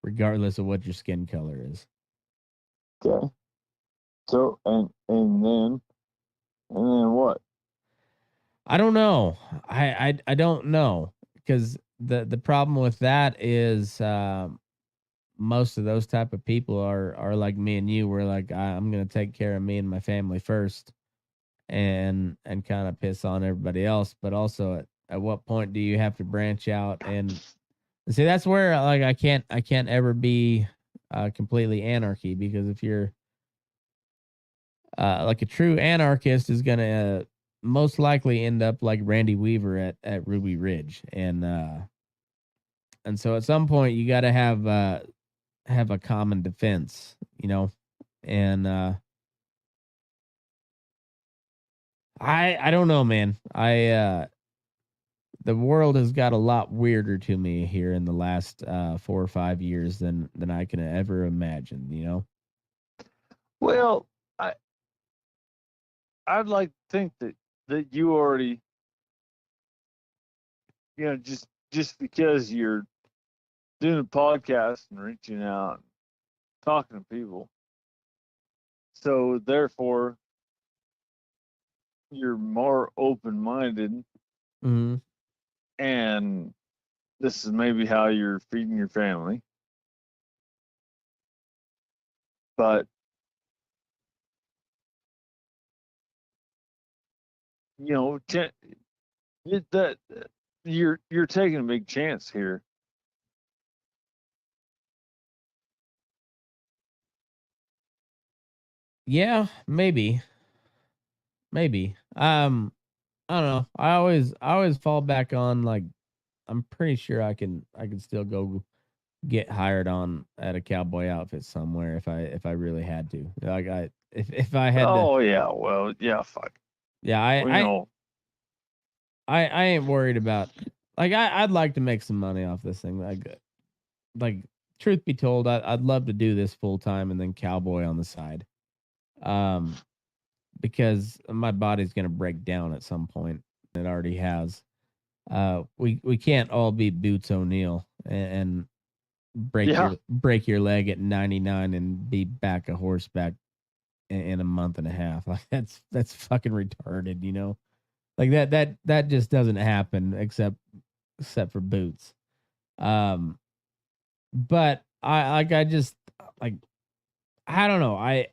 regardless of what your skin color is. Okay. So and then what? I don't know. I don't know, because the problem with that is, most of those type of people are like me and you. We're like, I'm gonna take care of me and my family first, and kind of piss on everybody else. But also, at what point do you have to branch out and see? That's where, like, I can't ever be completely anarchy, because if you're like, a true anarchist is gonna most likely end up like Randy Weaver at Ruby Ridge, and so at some point you got to have a common defense, and I don't know, man. The world has got a lot weirder to me here in the last 4 or 5 years than I can ever imagine. Well, I'd like to think that you already, just because you're doing a podcast and reaching out and talking to people, so therefore you're more open-minded, Mm-hmm. and this is maybe how you're feeding your family. But that you're taking a big chance here. Yeah, maybe. Maybe. I don't know. I always fall back on, like, I'm pretty sure I can still go get hired on at a cowboy outfit somewhere if I really had to. Like, if I had to. Oh yeah, well yeah, fuck. Yeah, Well, I ain't worried about, like, I'd like to make some money off this thing. Like, truth be told, I'd love to do this full time and then cowboy on the side. Um because my body's gonna break down at some point. It already has. We can't all be Boots O'Neill and yeah. break your leg at 99 and be back a horseback in a month and a half. Like, that's fucking retarded. Like, that just doesn't happen, except for Boots. But I just, like, I don't know. I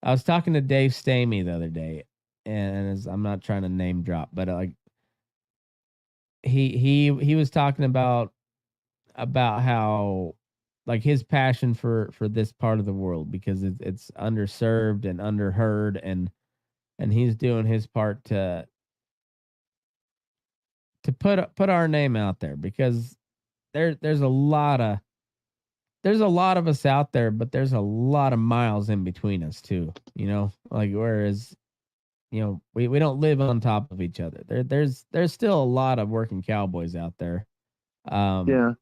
was talking to Dave Stamey the other day, and I'm not trying to name drop, but like he was talking about how like his passion for this part of the world because it's underserved and underheard, and he's doing his part to put our name out there because there's a lot of us out there, but there's a lot of miles in between us too, you know? Like whereas, you know, we don't live on top of each other. There's still a lot of working cowboys out there. Um Yeah.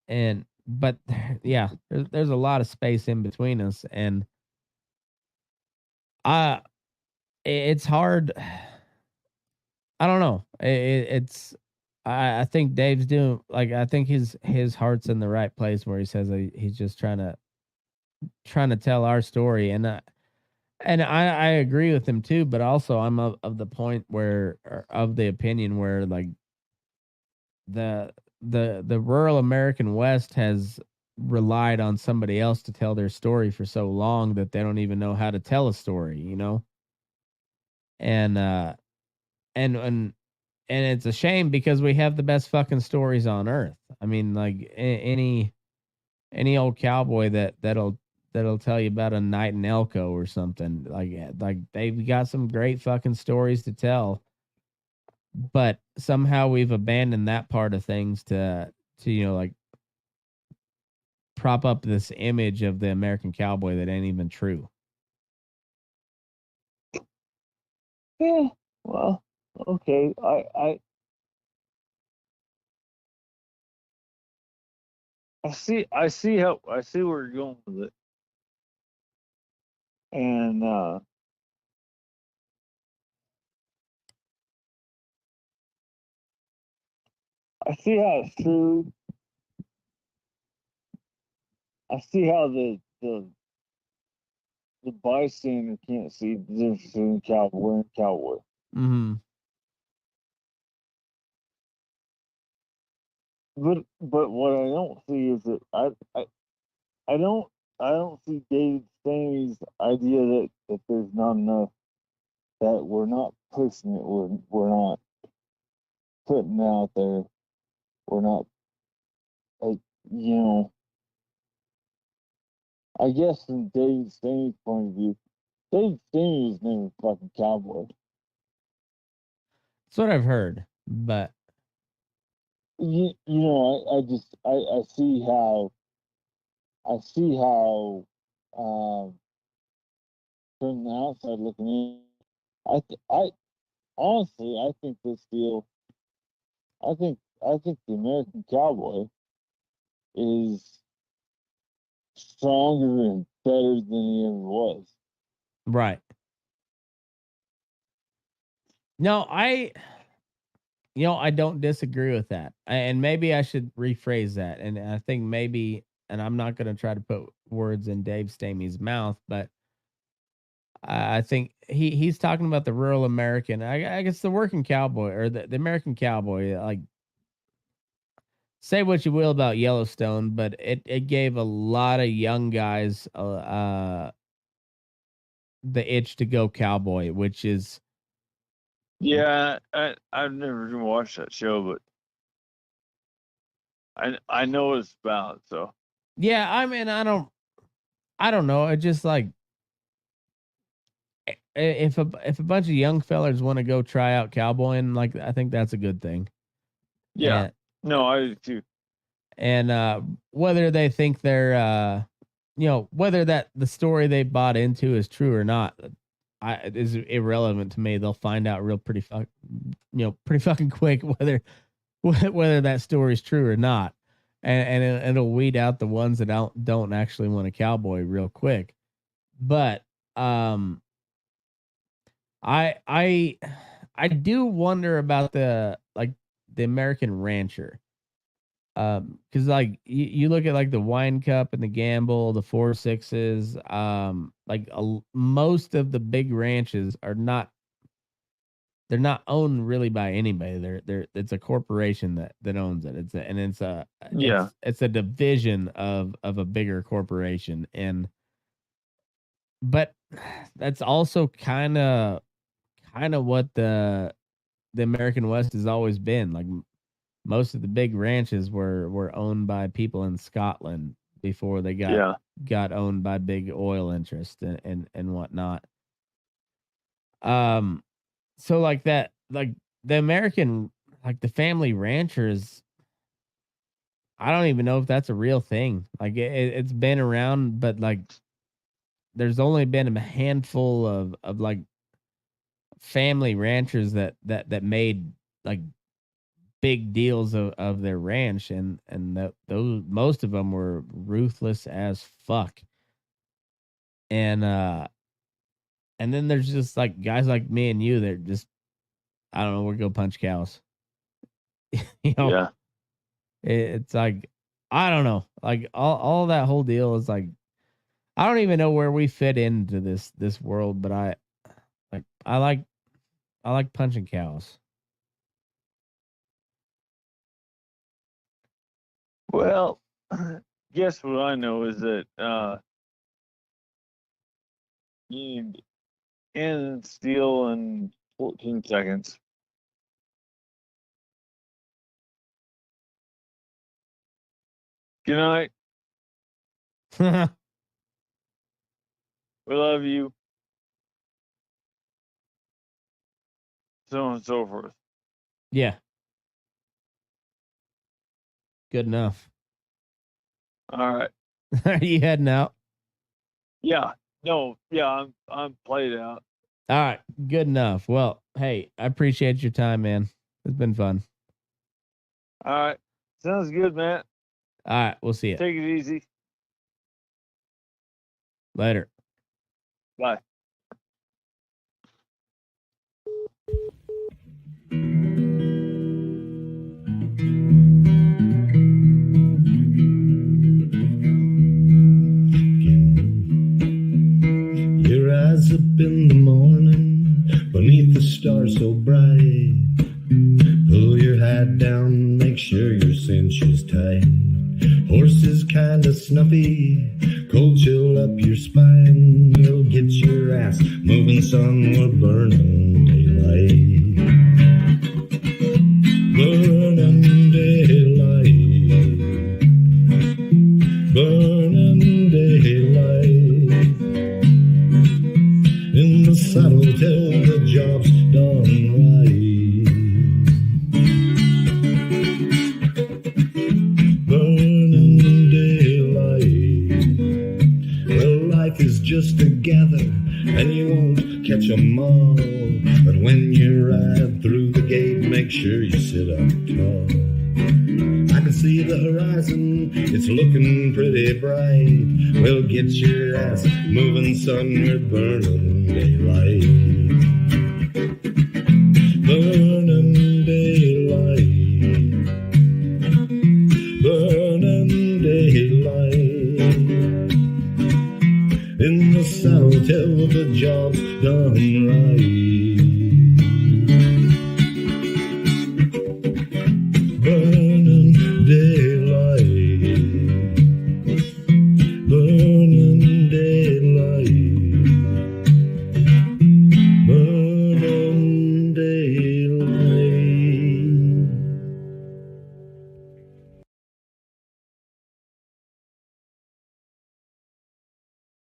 and but yeah, there's a lot of space in between us, and I it's hard. I don't know. It's I think Dave's doing like I think his heart's in the right place where he says he's just trying to tell our story, and I agree with him too. But also I'm of the point where or of the opinion where like the the rural American West has relied on somebody else to tell their story for so long that they don't even know how to tell a story, you know? And and and and it's a shame because we have the best fucking stories on earth. I mean, like any old cowboy that'll tell you about a night in Elko or something. Like they've got some great fucking stories to tell, but somehow we've abandoned that part of things to you know like prop up this image of the American cowboy that ain't even true. Yeah. Well, okay. I see where you're going with it. And I see how it's true. I see how the bystander can't see the difference between cowboy and cowboy. Mhm. But what I don't see is that I don't I don't see David Stanley's idea that there's not enough, that we're not pushing it, we're not putting it out there, we're not like, you know, I guess from David Stanley's point of view, David Stanley was never a fucking cowboy. That's what I've heard, but You know, I just I see how from the outside looking in, I honestly I think this deal, I think the American cowboy is stronger and better than he ever was. right. No, I don't disagree with that. And maybe I should rephrase that. And I think maybe, and I'm not going to try to put words in Dave Stamey's mouth, but I think he's talking about the rural American, I guess the working cowboy or the American cowboy. Like, say what you will about Yellowstone, but it gave a lot of young guys the itch to go cowboy, which is Yeah, I've never even watched that show, but I know what it's about. So yeah. I mean, I don't know. It just like if a bunch of young fellers want to go try out cowboying, like I think that's a good thing. yeah, And no, I do too. whether they think they're whether that the story they bought into is true or not, is irrelevant to me. They'll find out real pretty fucking quick whether that story is true or not, and it'll weed out the ones that don't actually want a cowboy real quick. But um I I do wonder about the American rancher. Because like you look at like the Wine Cup and the Gamble, the 4 6s, like most of the big ranches are not, they're not owned really by anybody. They're it's a corporation that owns it. Yeah, It's a division of a bigger corporation, and but that's also kind of what the American West has always been. Like most of the big ranches were owned by people in Scotland before they got owned by big oil interests and whatnot. So like that, like the American, like the family ranchers, I don't even know if that's a real thing. Like it's been around, but like there's only been a handful of like family ranchers that made like big deals of their ranch, and that those most of them were ruthless as fuck. And then there's just like guys like me and you that just, I don't know, we go punch cows. You know, Yeah. it's like, I don't know, like all that whole deal is like, I don't even know where we fit into this world, but I like punching cows. Well, guess what I know is that you need end steel in 14 seconds. Good night. We love you. So on and so forth. Yeah. Good enough. All right. Are you heading out? Yeah. No. Yeah. I'm played out. All right. Good enough. Well, hey, I appreciate your time, man. It's been fun. All right. Sounds good, man. All right. We'll see you Take it easy. later. Bye. Your eyes up in the morning, beneath the stars so bright. Pull your hat down, make sure your cinch is tight. Horse is kinda snuffy, cold chill up your spine. You'll get your ass moving, son, we're burning daylight. Burning daylight. Burning daylight. In the saddle till the job's done right. Burning daylight. Well, life is just a gather, and you won't catch 'em all. But when you ride through the gate, make sure you sit up tall. I can see the horizon, it's looking pretty bright. Well, get your ass moving, son, we're burning daylight. Burning daylight. Burning daylight. In the saddle till the job's done right. Burning daylight. Burning daylight. Burning daylight.